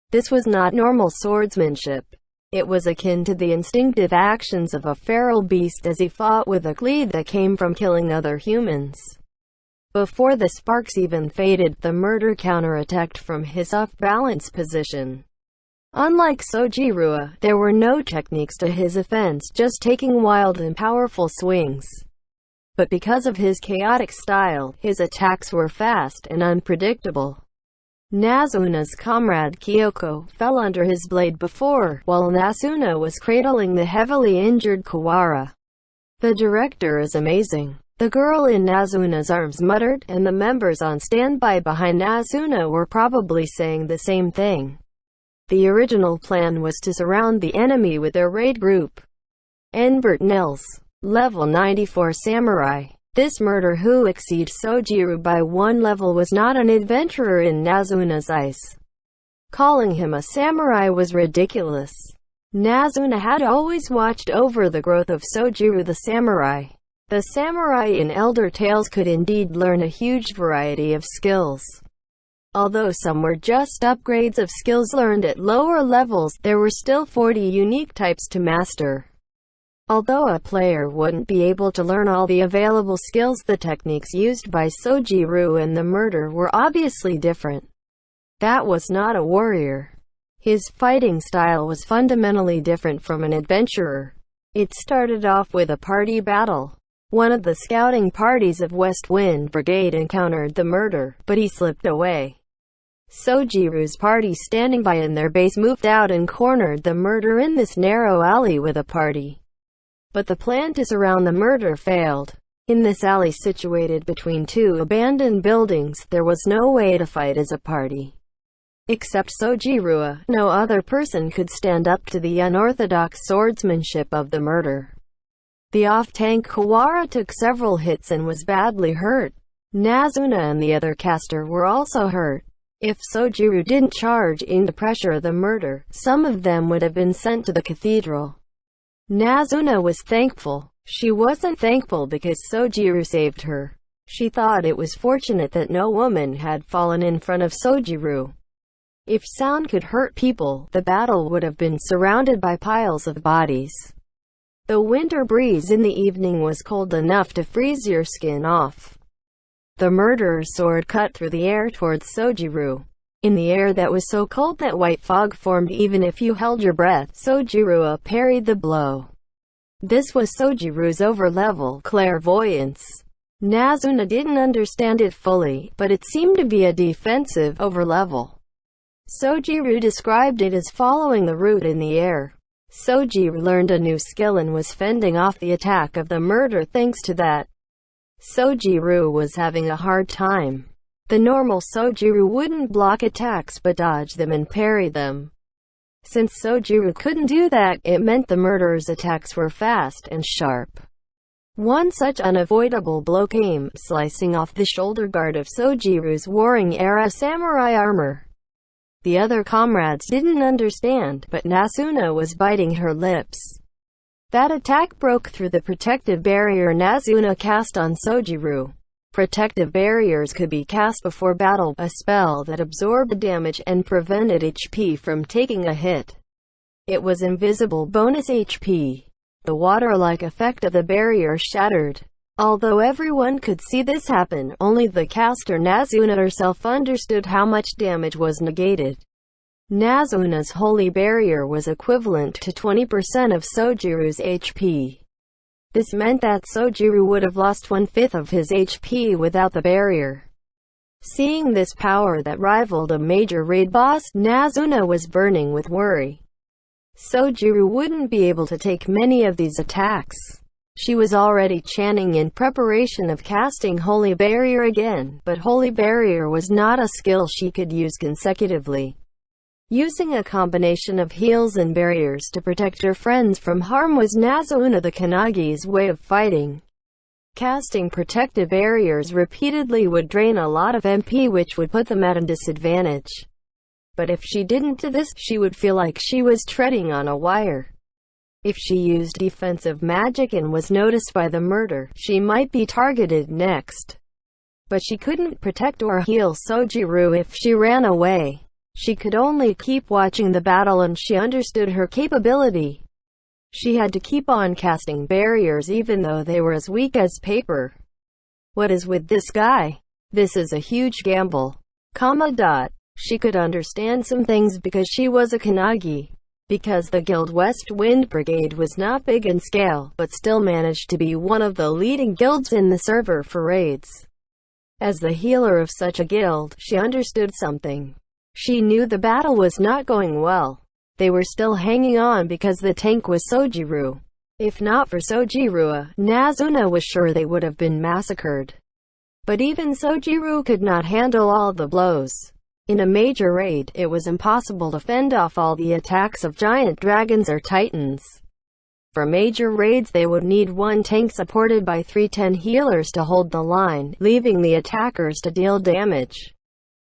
This was not normal swordsmanship. It was akin to the instinctive actions of a feral beast as he fought with a glee that came from killing other humans. Before the sparks even faded, the murderer counterattacked from his off-balance position. Unlike Sojiru, there were no techniques to his offense, just taking wild and powerful swings. But because of his chaotic style, his attacks were fast and unpredictable. Nasuna's comrade Kyoko fell under his blade before, while Nasuna was cradling the heavily injured Kawara. "The director is amazing," the girl in Nasuna's arms muttered, and the members on standby behind Nasuna were probably saying the same thing. The original plan was to surround the enemy with their raid group. Enbert Nils, level 94 samurai. This murderer who exceeds Sojiru by 1 level was not an adventurer in Nasuna's eyes. Calling him a samurai was ridiculous. Nasuna had always watched over the growth of Sojiru the samurai. The samurai in Elder Tales could indeed learn a huge variety of skills. Although some were just upgrades of skills learned at lower levels, there were still 40 unique types to master. Although a player wouldn't be able to learn all the available skills, the techniques used by Sojiru and the murderer were obviously different. That was not a warrior. His fighting style was fundamentally different from an adventurer. It started off with a party battle. One of the scouting parties of West Wind Brigade encountered the murderer, but he slipped away. Sojiru's party standing by in their base moved out and cornered the murderer in this narrow alley with a party. But the plan to surround the murderer failed. In this alley situated between 2 abandoned buildings, there was no way to fight as a party. Except Sojiru, no other person could stand up to the unorthodox swordsmanship of the murderer. The off-tank Kawara took several hits and was badly hurt. Nasuna and the other caster were also hurt. If Sojiru didn't charge in to pressure the murderer, some of them would have been sent to the cathedral. Nasuna was thankful. She wasn't thankful because Sojiru saved her. She thought it was fortunate that no woman had fallen in front of Sojiru. If sound could hurt people, the battle would have been surrounded by piles of bodies. The winter breeze in the evening was cold enough to freeze your skin off. The murderer's sword cut through the air towards Sojiru. In the air that was so cold that white fog formed even if you held your breath, Sojiru parried the blow. This was Sojiru's over-level clairvoyance. Nasuna didn't understand it fully, but it seemed to be a defensive over-level. Sojiru described it as following the route in the air. Sojiru learned a new skill and was fending off the attack of the murderer thanks to that. Sojiru was having a hard time. The normal Sojiru wouldn't block attacks but dodge them and parry them. Since Sojiru couldn't do that, it meant the murderer's attacks were fast and sharp. One such unavoidable blow came, slicing off the shoulder guard of Sojiru's Warring-era samurai armor. The other comrades didn't understand, but Nasuna was biting her lips. That attack broke through the protective barrier Nasuna cast on Sojiru. Protective barriers could be cast before battle, a spell that absorbed damage and prevented HP from taking a hit. It was invisible bonus HP. The water-like effect of the barrier shattered. Although everyone could see this happen, only the caster Nazuna herself understood how much damage was negated. Nazuna's holy barrier was equivalent to 20% of Sojiru's HP. This meant that Sojiru would have lost 1/5 of his HP without the barrier. Seeing this power that rivaled a major raid boss, Nazuna was burning with worry. Sojiru wouldn't be able to take many of these attacks. She was already chanting in preparation of casting Holy Barrier again, but Holy Barrier was not a skill she could use consecutively. Using a combination of heals and barriers to protect her friends from harm was Nazuna the Kanagi's way of fighting. Casting protective barriers repeatedly would drain a lot of MP, which would put them at a disadvantage. But if she didn't do this, she would feel like she was treading on a wire. If she used defensive magic and was noticed by the murder, she might be targeted next. But she couldn't protect or heal Sojiru if she ran away. She could only keep watching the battle, and she understood her capability. She had to keep on casting barriers even though they were as weak as paper. What is with this guy? This is a huge gamble. She could understand some things because she was a Kanagi. Because the Guild West Wind Brigade was not big in scale, but still managed to be one of the leading guilds in the server for raids. As the healer of such a guild, she understood something. She knew the battle was not going well. They were still hanging on because the tank was Sojiru. If not for Sojiru, Nazuna was sure they would have been massacred. But even Sojiru could not handle all the blows. In a major raid, it was impossible to fend off all the attacks of giant dragons or titans. For major raids, they would need one tank supported by 310 healers to hold the line, leaving the attackers to deal damage.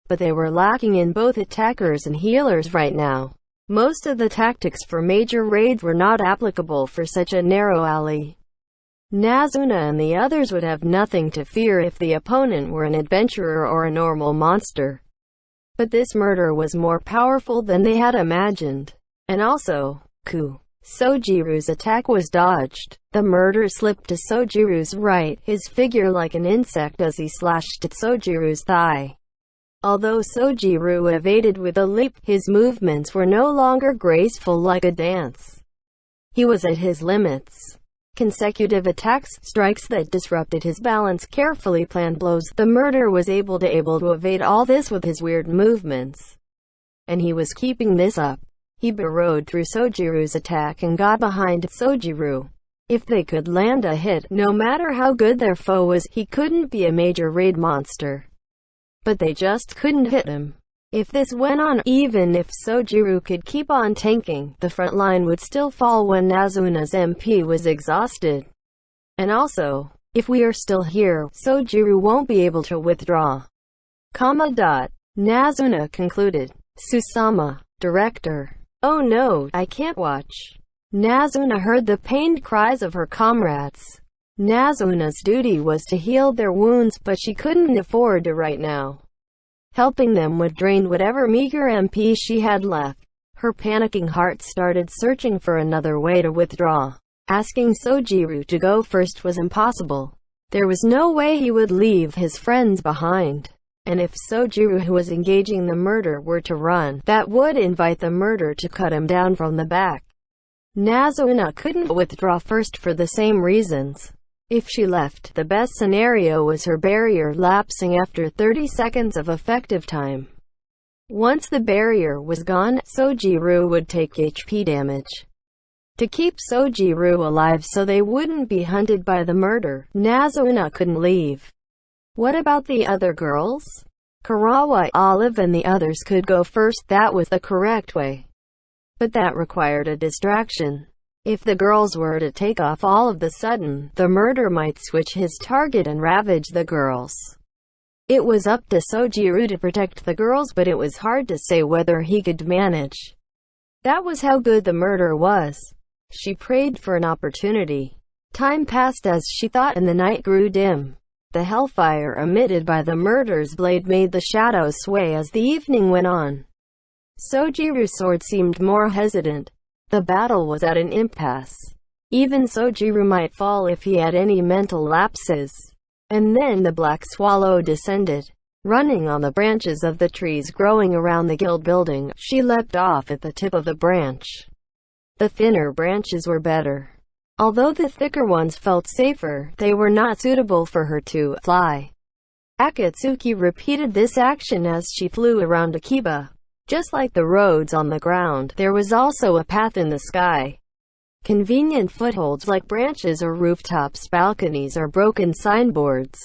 But they were lacking in both attackers and healers right now. Most of the tactics for major raids were not applicable for such a narrow alley. Nazuna and the others would have nothing to fear if the opponent were an adventurer or a normal monster. But this murder was more powerful than they had imagined. And also, Sojiru's attack was dodged. The murder slipped to Sojiru's right, his figure like an insect as he slashed at Sojiru's thigh. Although Sojiru evaded with a leap, his movements were no longer graceful like a dance. He was at his limits. Consecutive attacks, strikes that disrupted his balance, carefully planned blows. The murderer was able to evade all this with his weird movements. And he was keeping this up. He burrowed through Sojiru's attack and got behind Sojiru. If they could land a hit, no matter how good their foe was, he couldn't be a major raid monster. But they just couldn't hit him. If this went on, even if Sojiru could keep on tanking, the front line would still fall when Nazuna's MP was exhausted. And also, if we are still here, Sojiru won't be able to withdraw. Nazuna concluded. Susama, director. Oh no, I can't watch. Nazuna heard the pained cries of her comrades. Nazuna's duty was to heal their wounds, but she couldn't afford to right now. Helping them would drain whatever meager MP she had left. Her panicking heart started searching for another way to withdraw. Asking Sojiru to go first was impossible. There was no way he would leave his friends behind. And if Sojiru, who was engaging the murder, were to run, that would invite the murderer to cut him down from the back. Nazuna couldn't withdraw first for the same reasons. If she left, the best scenario was her barrier lapsing after 30 seconds of effective time. Once the barrier was gone, Sojiru would take HP damage. To keep Sojiru alive so they wouldn't be hunted by the murderer, Nazuna couldn't leave. What about the other girls? Karawa, Olive and the others could go first. That was the correct way. But that required a distraction. If the girls were to take off all of the sudden, the murderer might switch his target and ravage the girls. It was up to Sojiru to protect the girls, but it was hard to say whether he could manage. That was how good the murderer was. She prayed for an opportunity. Time passed as she thought, and the night grew dim. The hellfire emitted by the murderer's blade made the shadows sway as the evening went on. Sojiru's sword seemed more hesitant. The battle was at an impasse. Even Sojiru might fall if he had any mental lapses. And then the black swallow descended. Running on the branches of the trees growing around the guild building, she leapt off at the tip of the branch. The thinner branches were better. Although the thicker ones felt safer, they were not suitable for her to fly. Akatsuki repeated this action as she flew around Akiba. Just like the roads on the ground, there was also a path in the sky. Convenient footholds like branches or rooftops, balconies, or broken signboards.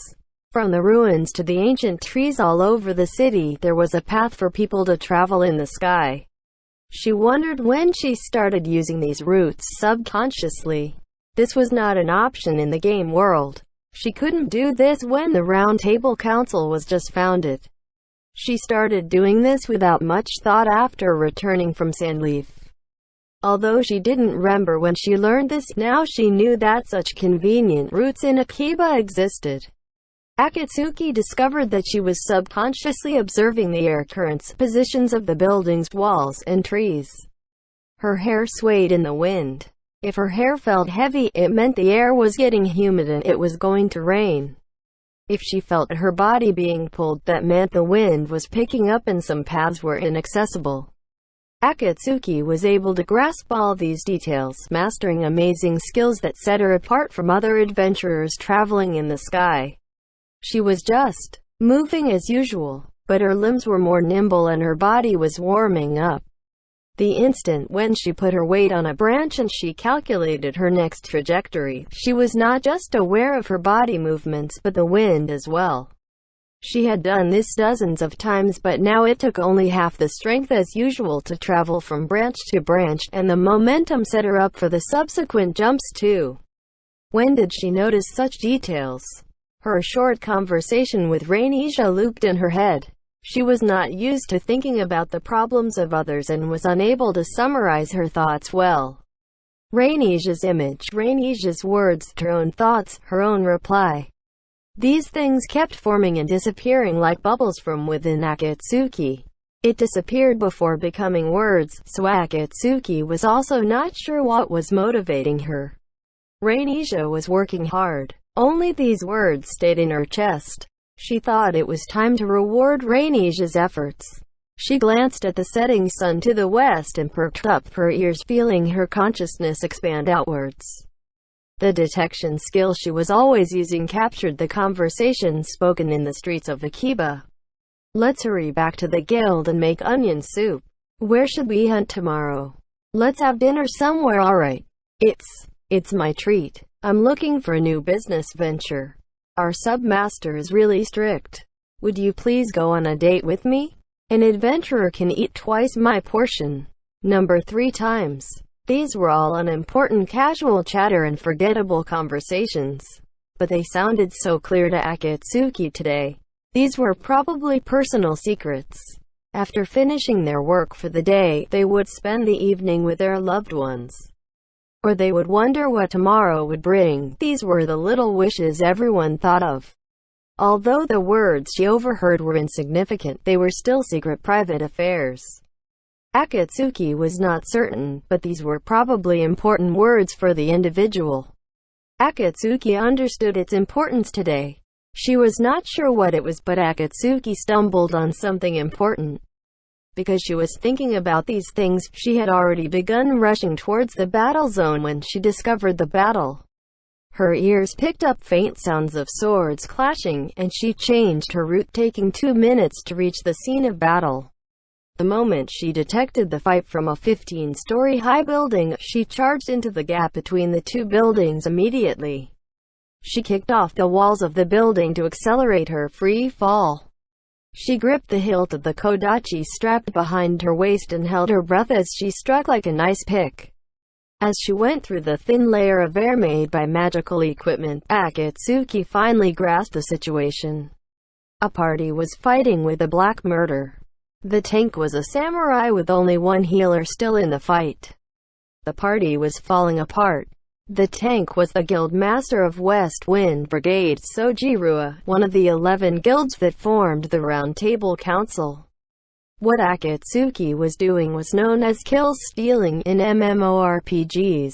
From the ruins to the ancient trees all over the city, there was a path for people to travel in the sky. She wondered when she started using these routes subconsciously. This was not an option in the game world. She couldn't do this when the Round Table Council was just founded. She started doing this without much thought after returning from Sandleaf. Although she didn't remember when she learned this, now she knew that such convenient routes in Akiba existed. Akatsuki discovered that she was subconsciously observing the air currents, positions of the building's walls and trees. Her hair swayed in the wind. If her hair felt heavy, it meant the air was getting humid and it was going to rain. If she felt her body being pulled, that meant the wind was picking up and some paths were inaccessible. Akatsuki was able to grasp all these details, mastering amazing skills that set her apart from other adventurers traveling in the sky. She was just moving as usual, but her limbs were more nimble and her body was warming up. The instant when she put her weight on a branch and she calculated her next trajectory, she was not just aware of her body movements but the wind as well. She had done this dozens of times, but now it took only half the strength as usual to travel from branch to branch, and the momentum set her up for the subsequent jumps too. When did she notice such details? Her short conversation with Rainisha looped in her head. She was not used to thinking about the problems of others and was unable to summarize her thoughts well. Rainisha's image, Rainisha's words, her own thoughts, her own reply. These things kept forming and disappearing like bubbles from within Akatsuki. It disappeared before becoming words, so Akatsuki was also not sure what was motivating her. Rainisha was working hard. Only these words stayed in her chest. She thought it was time to reward Rainisha's efforts. She glanced at the setting sun to the west and perked up her ears, feeling her consciousness expand outwards. The detection skill she was always using captured the conversation spoken in the streets of Akiba. Let's hurry back to the guild and make onion soup. Where should we hunt tomorrow? Let's have dinner somewhere, alright. It's my treat. I'm looking for a new business venture. Our submaster is really strict. Would you please go on a date with me? An adventurer can eat twice my portion. Number 3 times. These were all unimportant casual chatter and forgettable conversations. But they sounded so clear to Akatsuki today. These were probably personal secrets. After finishing their work for the day, they would spend the evening with their loved ones. Or they would wonder what tomorrow would bring. These were the little wishes everyone thought of. Although the words she overheard were insignificant, they were still secret private affairs. Akatsuki was not certain, but these were probably important words for the individual. Akatsuki understood its importance today. She was not sure what it was, but Akatsuki stumbled on something important. Because she was thinking about these things, she had already begun rushing towards the battle zone when she discovered the battle. Her ears picked up faint sounds of swords clashing, and she changed her route, taking 2 minutes to reach the scene of battle. The moment she detected the fight from a 15-story high building, she charged into the gap between the 2 buildings immediately. She kicked off the walls of the building to accelerate her free fall. She gripped the hilt of the kodachi strapped behind her waist and held her breath as she struck like an ice pick. As she went through the thin layer of air made by magical equipment, Akatsuki finally grasped the situation. A party was fighting with a black murder. The tank was a samurai with only one healer still in the fight. The party was falling apart. The tank was the guild master of West Wind Brigade, Sojiru, one of the 11 guilds that formed the Round Table Council. What Akatsuki was doing was known as kill stealing in MMORPGs.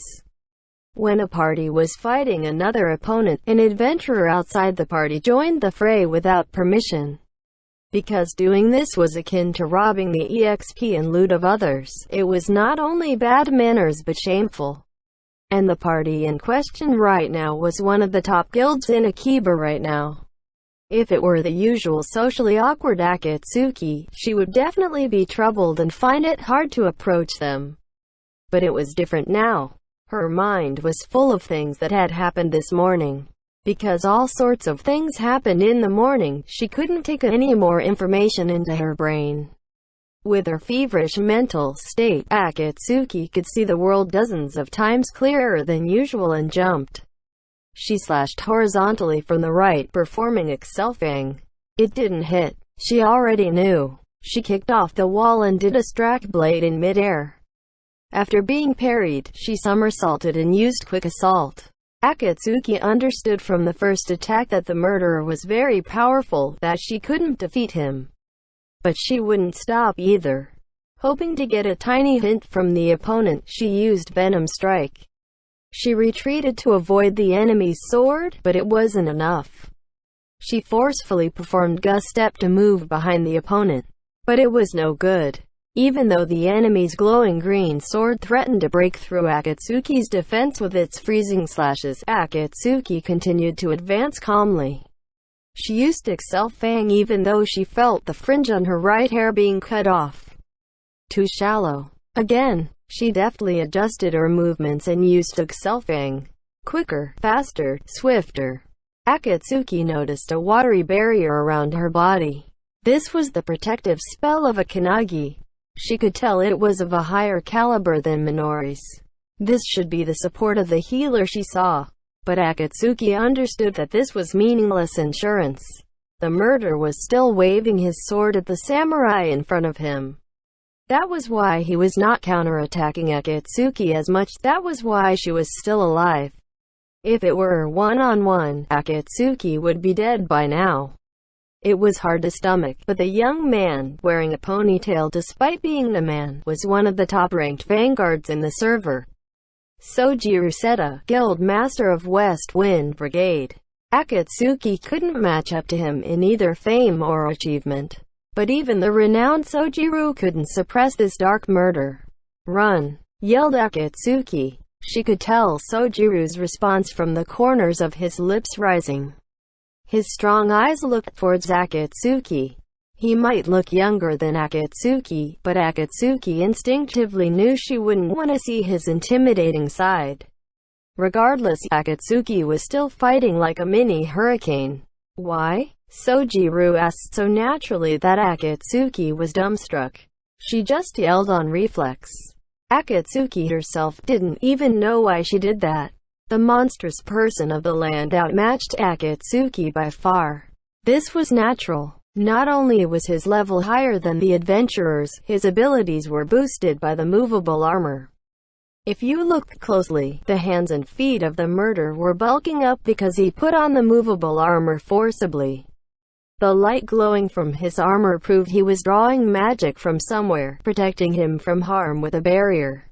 When a party was fighting another opponent, an adventurer outside the party joined the fray without permission. Because doing this was akin to robbing the EXP and loot of others, it was not only bad manners but shameful. And the party in question right now was one of the top guilds in Akiba right now. If it were the usual socially awkward Akatsuki, she would definitely be troubled and find it hard to approach them. But it was different now. Her mind was full of things that had happened this morning. Because all sorts of things happened in the morning, she couldn't take any more information into her brain. With her feverish mental state, Akatsuki could see the world dozens of times clearer than usual and jumped. She slashed horizontally from the right, performing Excelfang. It didn't hit. She already knew. She kicked off the wall and did a strike blade in midair. After being parried, she somersaulted and used quick assault. Akatsuki understood from the first attack that the murderer was very powerful, that she couldn't defeat him. But she wouldn't stop either. Hoping to get a tiny hint from the opponent, she used Venom Strike. She retreated to avoid the enemy's sword, but it wasn't enough. She forcefully performed Gust Step to move behind the opponent. But it was no good. Even though the enemy's glowing green sword threatened to break through Akatsuki's defense with its freezing slashes, Akatsuki continued to advance calmly. She used Excelfang even though she felt the fringe on her right hair being cut off. Too shallow. Again, she deftly adjusted her movements and used Excelfang. Quicker, faster, swifter. Akatsuki noticed a watery barrier around her body. This was the protective spell of a Kanagi. She could tell it was of a higher caliber than Minori's. This should be the support of the healer she saw. But Akatsuki understood that this was meaningless insurance. The murderer was still waving his sword at the samurai in front of him. That was why he was not counterattacking Akatsuki as much. That was why she was still alive. If it were one-on-one, Akatsuki would be dead by now. It was hard to stomach, but the young man, wearing a ponytail despite being a man, was one of the top-ranked vanguards in the server. Sojiru Seta, Guild Master of West Wind Brigade. Akatsuki couldn't match up to him in either fame or achievement. But even the renowned Sojiru couldn't suppress this dark murder. "Run!" yelled Akatsuki. She could tell Sojiru's response from the corners of his lips rising. His strong eyes looked towards Akatsuki. He might look younger than Akatsuki, but Akatsuki instinctively knew she wouldn't want to see his intimidating side. Regardless, Akatsuki was still fighting like a mini hurricane. "Why?" Sojiru asked so naturally that Akatsuki was dumbstruck. She just yelled on reflex. Akatsuki herself didn't even know why she did that. The monstrous person of the land outmatched Akatsuki by far. This was natural. Not only was his level higher than the adventurer's, his abilities were boosted by the movable armor. If you looked closely, the hands and feet of the murderer were bulking up because he put on the movable armor forcibly. The light glowing from his armor proved he was drawing magic from somewhere, protecting him from harm with a barrier.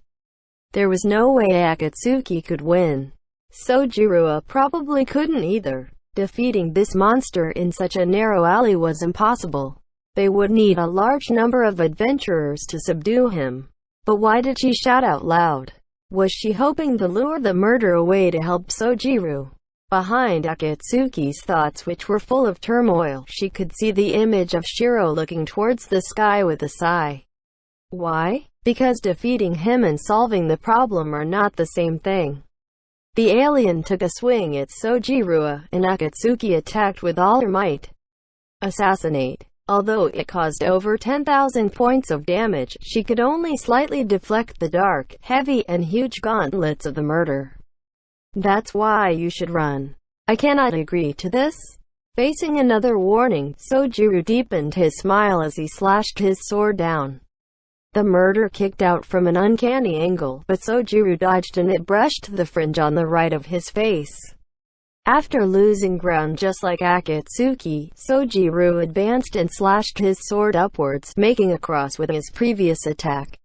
There was no way Akatsuki could win. Sojiru probably couldn't either. Defeating this monster in such a narrow alley was impossible. They would need a large number of adventurers to subdue him. But why did she shout out loud? Was she hoping to lure the murderer away to help Sojiru? Behind Akatsuki's thoughts, which were full of turmoil, she could see the image of Shiro looking towards the sky with a sigh. Why? Because defeating him and solving the problem are not the same thing. The alien took a swing at Sojiru, and Akatsuki attacked with all her might. Assassinate. Although it caused over 10,000 points of damage, she could only slightly deflect the dark, heavy, and huge gauntlets of the murderer. That's why you should run. I cannot agree to this. Facing another warning, Sojiru deepened his smile as he slashed his sword down. The murderer kicked out from an uncanny angle, but Sojiru dodged and it brushed the fringe on the right of his face. After losing ground just like Akatsuki, Sojiru advanced and slashed his sword upwards, making a cross with his previous attack.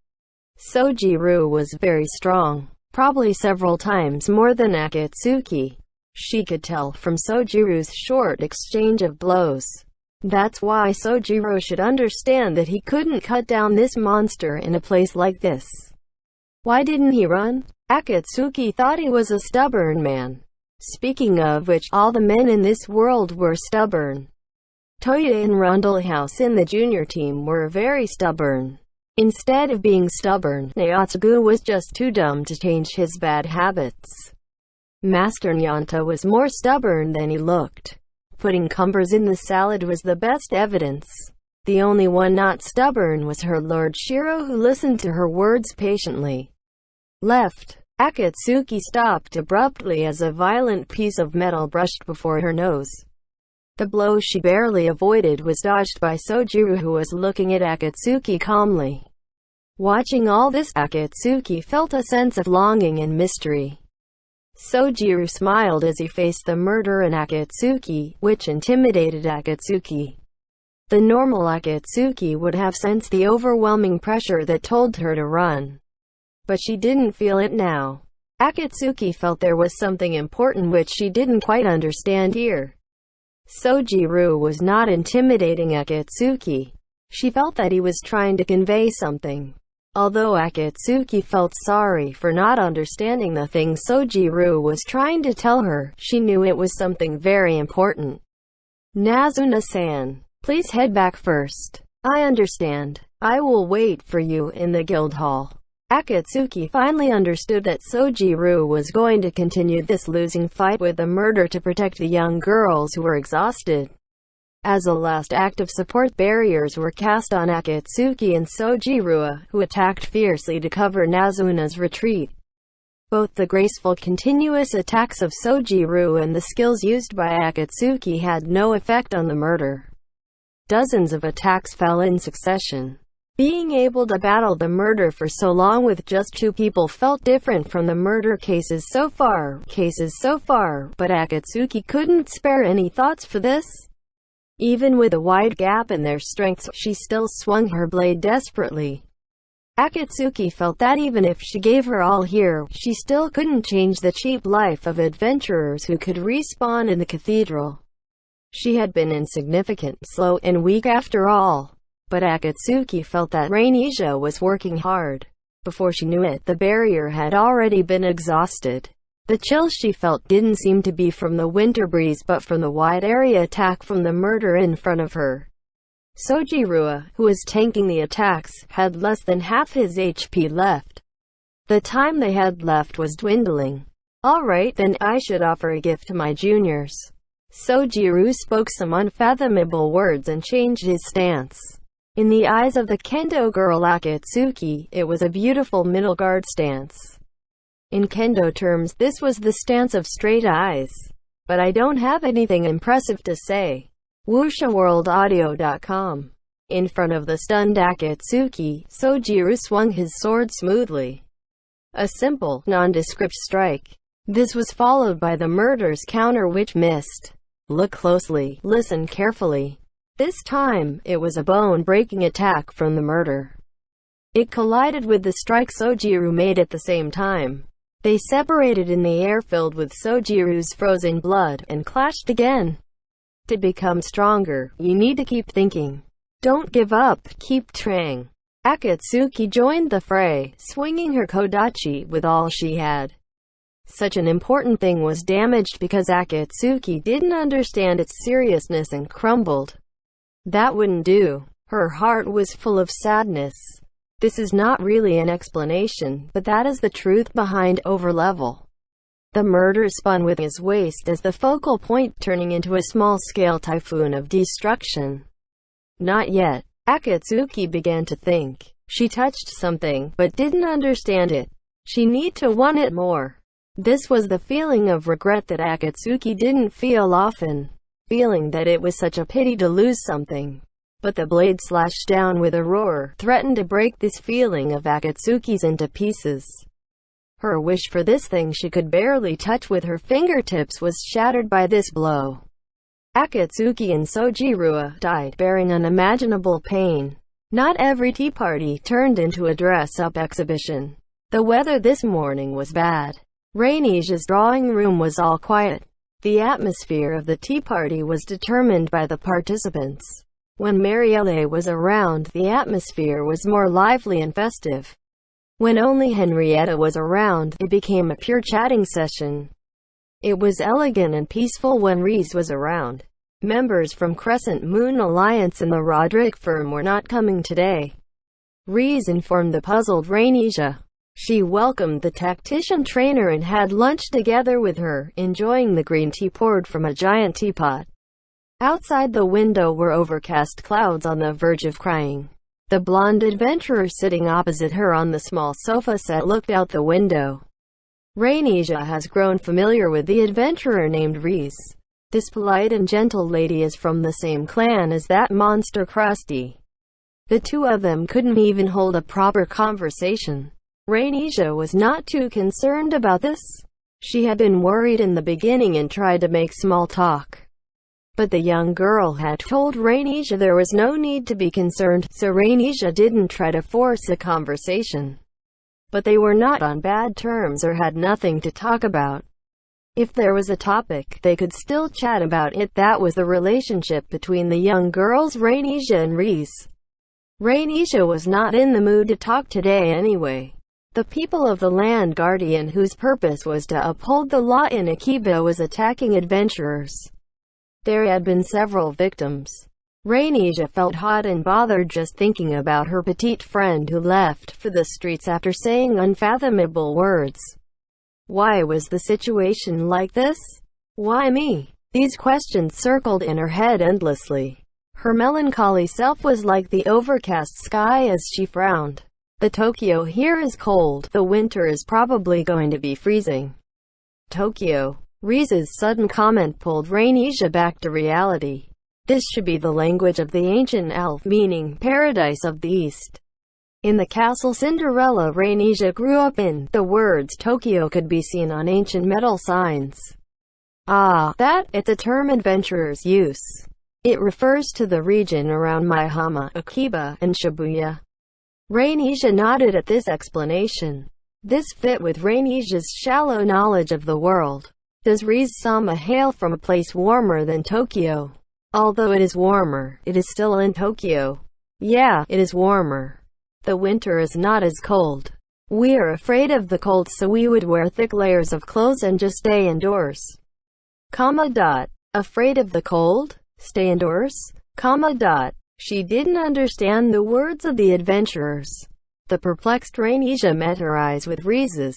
Sojiru was very strong. probably several times more than Akatsuki. She could tell from Sojiru's short exchange of blows. That's why Sojiro should understand that he couldn't cut down this monster in a place like this. Why didn't he run? Akatsuki thought he was a stubborn man. Speaking of which, all the men in this world were stubborn. Toya and Rundlehouse in the junior team were very stubborn. Instead of being stubborn, Naotsugu was just too dumb to change his bad habits. Master Nyanta was more stubborn than he looked. Putting cumbers in the salad was the best evidence. The only one not stubborn was her Lord Shiro, who listened to her words patiently. Left. Akatsuki stopped abruptly as a violent piece of metal brushed before her nose. The blow she barely avoided was dodged by Sojiro, who was looking at Akatsuki calmly. Watching all this, Akatsuki felt a sense of longing and mystery. Sojiro smiled as he faced the murder in Akatsuki, which intimidated Akatsuki. The normal Akatsuki would have sensed the overwhelming pressure that told her to run. But she didn't feel it now. Akatsuki felt there was something important which she didn't quite understand here. Sojiro was not intimidating Akatsuki. She felt that he was trying to convey something. Although Akatsuki felt sorry for not understanding the thing Sojiro was trying to tell her, she knew it was something very important. Nazuna-san, please head back first. I understand. I will wait for you in the guild hall. Akatsuki finally understood that Sojiro was going to continue this losing fight with the murder to protect the young girls who were exhausted. As a last act of support, barriers were cast on Akatsuki and Sojiro, who attacked fiercely to cover Nazuna's retreat. Both the graceful continuous attacks of Sojiro and the skills used by Akatsuki had no effect on the murder. Dozens of attacks fell in succession. Being able to battle the murder for so long with just two people felt different from the murder cases so far, but Akatsuki couldn't spare any thoughts for this. Even with a wide gap in their strengths, she still swung her blade desperately. Akatsuki felt that even if she gave her all here, she still couldn't change the cheap life of adventurers who could respawn in the cathedral. She had been insignificant, slow, and weak after all. But Akatsuki felt that Rainisia was working hard. Before she knew it, the barrier had already been exhausted. The chill she felt didn't seem to be from the winter breeze but from the wide area attack from the murder in front of her. Sojiro, who was tanking the attacks, had less than half his HP left. The time they had left was dwindling. Alright, then I should offer a gift to my juniors. Sojiro spoke some unfathomable words and changed his stance. In the eyes of the kendo girl Akatsuki, it was a beautiful middle guard stance. In kendo terms, this was the stance of straight eyes. But I don't have anything impressive to say. WuxaWorldAudio.com. In front of the stunned Akatsuki, Sojiro swung his sword smoothly. A simple, nondescript strike. This was followed by the murder's counter which missed. Look closely, listen carefully. This time, it was a bone-breaking attack from the murder. It collided with the strike Sojiro made at the same time. They separated in the air filled with Sojiro's frozen blood, and clashed again. To become stronger, you need to keep thinking. Don't give up, keep trying. Akatsuki joined the fray, swinging her kodachi with all she had. Such an important thing was damaged because Akatsuki didn't understand its seriousness and crumbled. That wouldn't do. Her heart was full of sadness. This is not really an explanation, but that is the truth behind Overlevel. The murder spun with his waist as the focal point, turning into a small-scale typhoon of destruction. Not yet. Akatsuki began to think. She touched something, but didn't understand it. She needed to want it more. This was the feeling of regret that Akatsuki didn't feel often. Feeling that it was such a pity to lose something. But the blade slashed down with a roar, threatened to break this feeling of Akatsuki's into pieces. Her wish for this thing she could barely touch with her fingertips was shattered by this blow. Akatsuki and Sojiro died, bearing unimaginable pain. Not every tea party turned into a dress-up exhibition. The weather this morning was bad. Rainisia's drawing room was all quiet. The atmosphere of the tea party was determined by the participants. When Marielle was around, the atmosphere was more lively and festive. When only Henrietta was around, it became a pure chatting session. It was elegant and peaceful when Reese was around. Members from Crescent Moon Alliance and the Roderick firm were not coming today. Reese informed the puzzled Rainisia. She welcomed the tactician trainer and had lunch together with her, enjoying the green tea poured from a giant teapot. Outside the window were overcast clouds on the verge of crying. The blonde adventurer sitting opposite her on the small sofa set looked out the window. Rainisia has grown familiar with the adventurer named Reese. This polite and gentle lady is from the same clan as that monster Krusty. The two of them couldn't even hold a proper conversation. Rainisia was not too concerned about this. She had been worried in the beginning and tried to make small talk. But the young girl had told Rainisia there was no need to be concerned, so Rainisia didn't try to force a conversation. But they were not on bad terms or had nothing to talk about. If there was a topic, they could still chat about it. That was the relationship between the young girls Rainisia and Reese. Rainisia was not in the mood to talk today anyway. The people of the Land Guardian, whose purpose was to uphold the law in Akiba, was attacking adventurers. There had been several victims. Rainisia felt hot and bothered just thinking about her petite friend who left for the streets after saying unfathomable words. Why was the situation like this? Why me? These questions circled in her head endlessly. Her melancholy self was like the overcast sky as she frowned. The Tokyo here is cold. The winter is probably going to be freezing. Tokyo. Reese's sudden comment pulled Rainisia back to reality. This should be the language of the ancient elf, meaning paradise of the east. In the castle Cinderella Rainisia grew up in, the words Tokyo could be seen on ancient metal signs. Ah, it's a term adventurers use. It refers to the region around Maihama, Akiba, and Shibuya. Rainisia nodded at this explanation. This fit with Rainisia's shallow knowledge of the world. Does Rize-sama hail from a place warmer than Tokyo? Although it is warmer, it is still in Tokyo. Yeah, it is warmer. The winter is not as cold. We are afraid of the cold, so we would wear thick layers of clothes and just stay indoors. Afraid of the cold? Stay indoors? She didn't understand the words of the adventurers. The perplexed Rainisia met her eyes with Reese's.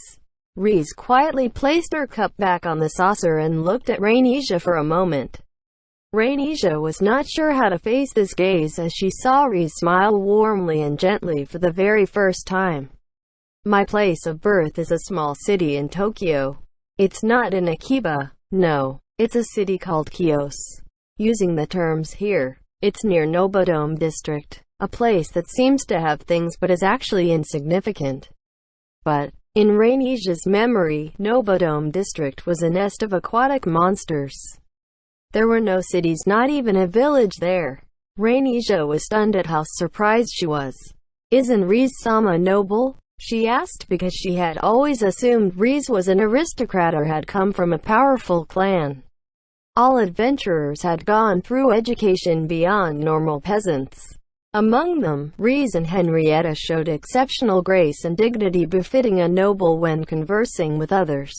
Reese quietly placed her cup back on the saucer and looked at Rainisia for a moment. Rainisia was not sure how to face this gaze as she saw Reese smile warmly and gently for the very first time. My place of birth is a small city in Tokyo. It's not in Akiba. No, it's a city called Kios. Using the terms here, it's near Nobodome district, a place that seems to have things but is actually insignificant. But, in Rainisia's memory, Nobodome district was a nest of aquatic monsters. There were no cities, not even a village there. Rainisia was stunned at how surprised she was. Isn't Rize-sama noble? She asked because she had always assumed Reese was an aristocrat or had come from a powerful clan. All adventurers had gone through education beyond normal peasants. Among them, Reese and Henrietta showed exceptional grace and dignity befitting a noble when conversing with others.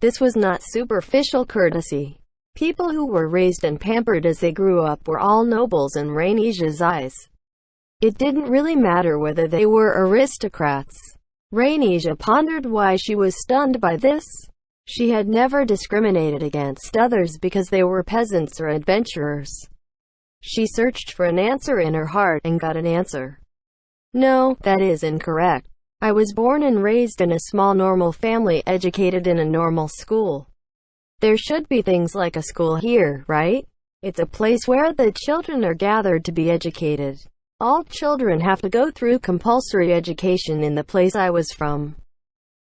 This was not superficial courtesy. People who were raised and pampered as they grew up were all nobles in Rainisia's eyes. It didn't really matter whether they were aristocrats. Rainisia pondered why she was stunned by this. She had never discriminated against others because they were peasants or adventurers. She searched for an answer in her heart and got an answer. No, that is incorrect. I was born and raised in a small normal family, educated in a normal school. There should be things like a school here, right? It's a place where the children are gathered to be educated. All children have to go through compulsory education in the place I was from.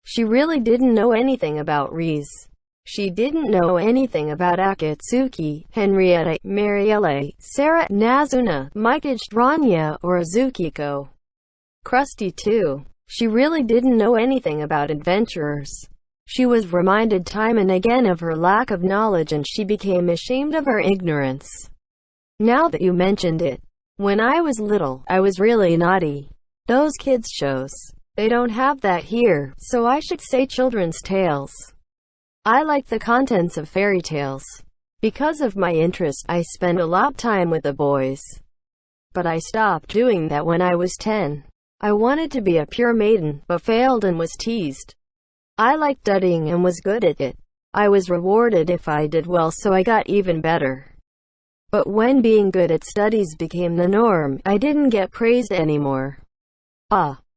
She really didn't know anything about Reese. She didn't know anything about Akatsuki, Henrietta, Marielle, Sarah, Nazuna, Mikage, Rania, or Azukiko. Krusty too. She really didn't know anything about adventurers. She was reminded time and again of her lack of knowledge, and she became ashamed of her ignorance. Now that you mentioned it, when I was little, I was really naughty. Those kids shows, they don't have that here, so I should say children's tales. I like the contents of fairy tales. Because of my interest, I spend a lot of time with the boys. But I stopped doing that when I was 10. I wanted to be a pure maiden, but failed and was teased. I liked studying and was good at it. I was rewarded if I did well, so I got even better. But when being good at studies became the norm, I didn't get praised anymore.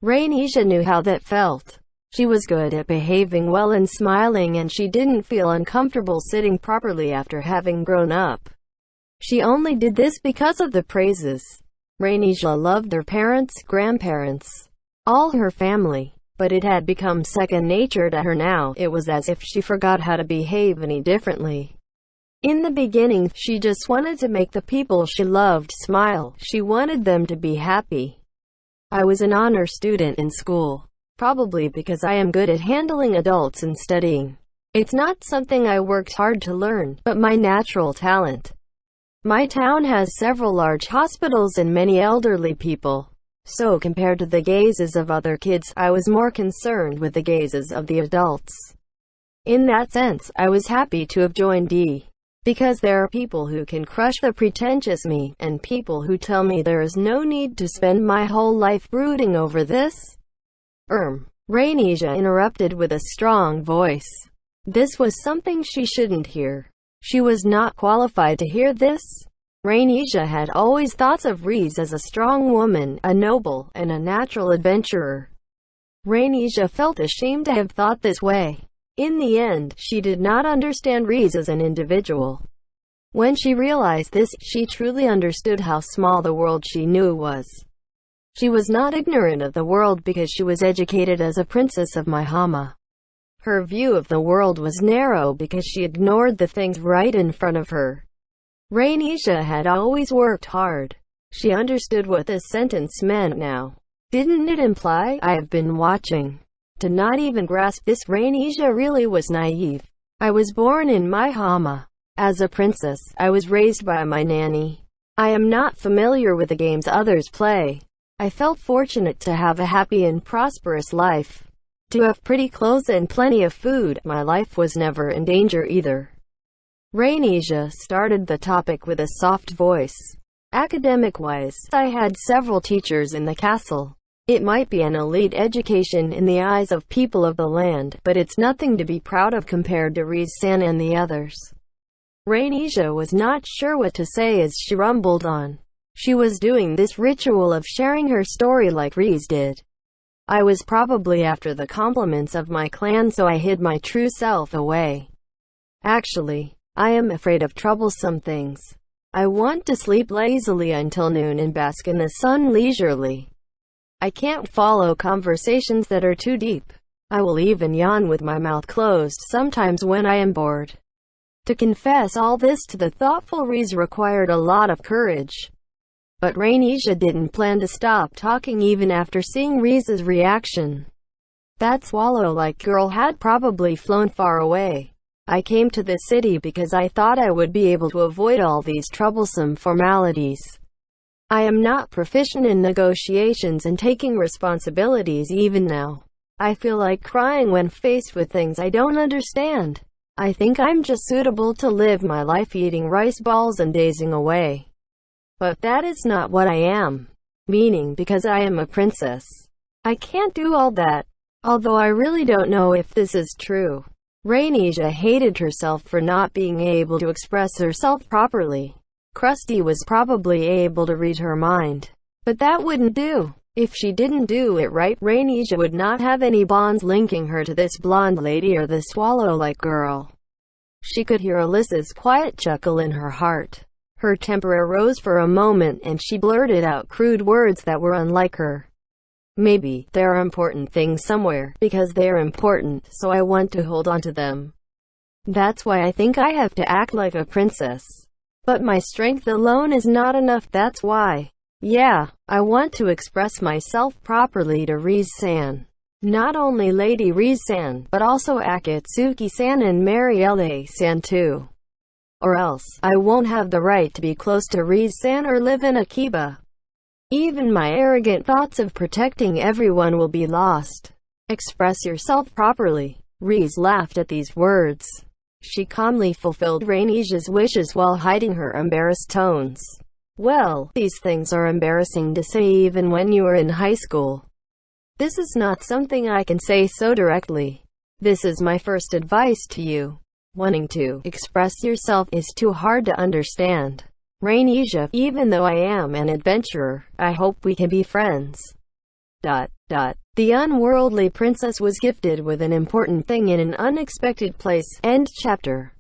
Rainisha knew how that felt. She was good at behaving well and smiling, and she didn't feel uncomfortable sitting properly after having grown up. She only did this because of the praises. Rainisha loved her parents, grandparents, all her family, but it had become second nature to her now. It was as if she forgot how to behave any differently. In the beginning, she just wanted to make the people she loved smile. She wanted them to be happy. I was an honor student in school, probably because I am good at handling adults and studying. It's not something I worked hard to learn, but my natural talent. My town has several large hospitals and many elderly people. So compared to the gazes of other kids, I was more concerned with the gazes of the adults. In that sense, I was happy to have joined D. Because there are people who can crush the pretentious me, and people who tell me there is no need to spend my whole life brooding over this. Rainisha interrupted with a strong voice. This was something she shouldn't hear. She was not qualified to hear this. Rainisha had always thought of Riz as a strong woman, a noble, and a natural adventurer. Rainisha felt ashamed to have thought this way. In the end, she did not understand Riz as an individual. When she realized this, she truly understood how small the world she knew was. She was not ignorant of the world because she was educated as a princess of Mahama. Her view of the world was narrow because she ignored the things right in front of her. Rainisha had always worked hard. She understood what this sentence meant now. Didn't it imply, "I have been watching"? To not even grasp this, Rainisha really was naive. I was born in Mahama. As a princess, I was raised by my nanny. I am not familiar with the games others play. I felt fortunate to have a happy and prosperous life. To have pretty clothes and plenty of food. My life was never in danger either. Rainisha started the topic with a soft voice. Academic-wise, I had several teachers in the castle. It might be an elite education in the eyes of people of the land, but it's nothing to be proud of compared to Riz-san and the others. Rainisha was not sure what to say as she rumbled on. She was doing this ritual of sharing her story like Riz did. I was probably after the compliments of my clan, so I hid my true self away. Actually, I am afraid of troublesome things. I want to sleep lazily until noon and bask in the sun leisurely. I can't follow conversations that are too deep. I will even yawn with my mouth closed sometimes when I am bored. To confess all this to the thoughtful Riz required a lot of courage. But Rainisha didn't plan to stop talking even after seeing Riz's reaction. That swallow-like girl had probably flown far away. I came to this city because I thought I would be able to avoid all these troublesome formalities. I am not proficient in negotiations and taking responsibilities even now. I feel like crying when faced with things I don't understand. I think I'm just suitable to live my life eating rice balls and dazing away. But that is not what I am. Meaning, because I am a princess, I can't do all that. Although I really don't know if this is true. Rainisha hated herself for not being able to express herself properly. Krusty was probably able to read her mind. But that wouldn't do. If she didn't do it right, Rainisha would not have any bonds linking her to this blonde lady or the swallow-like girl. She could hear Alyssa's quiet chuckle in her heart. Her temper rose for a moment and she blurted out crude words that were unlike her. Maybe there are important things somewhere, because they are important, so I want to hold on to them. That's why I think I have to act like a princess. But my strength alone is not enough, that's why. Yeah, I want to express myself properly to Rize-san. Not only Lady Rize-san, but also Akatsuki-san and Marielle-san too. Or else, I won't have the right to be close to Rize-san or live in Akiba. Even my arrogant thoughts of protecting everyone will be lost. Express yourself properly. Rize laughed at these words. She calmly fulfilled Rainisha's wishes while hiding her embarrassed tones. Well, these things are embarrassing to say even when you are in high school. This is not something I can say so directly. This is my first advice to you. Wanting to express yourself is too hard to understand. Rainisha, even though I am an adventurer, I hope we can be friends. The unworldly princess was gifted with an important thing in an unexpected place. End chapter.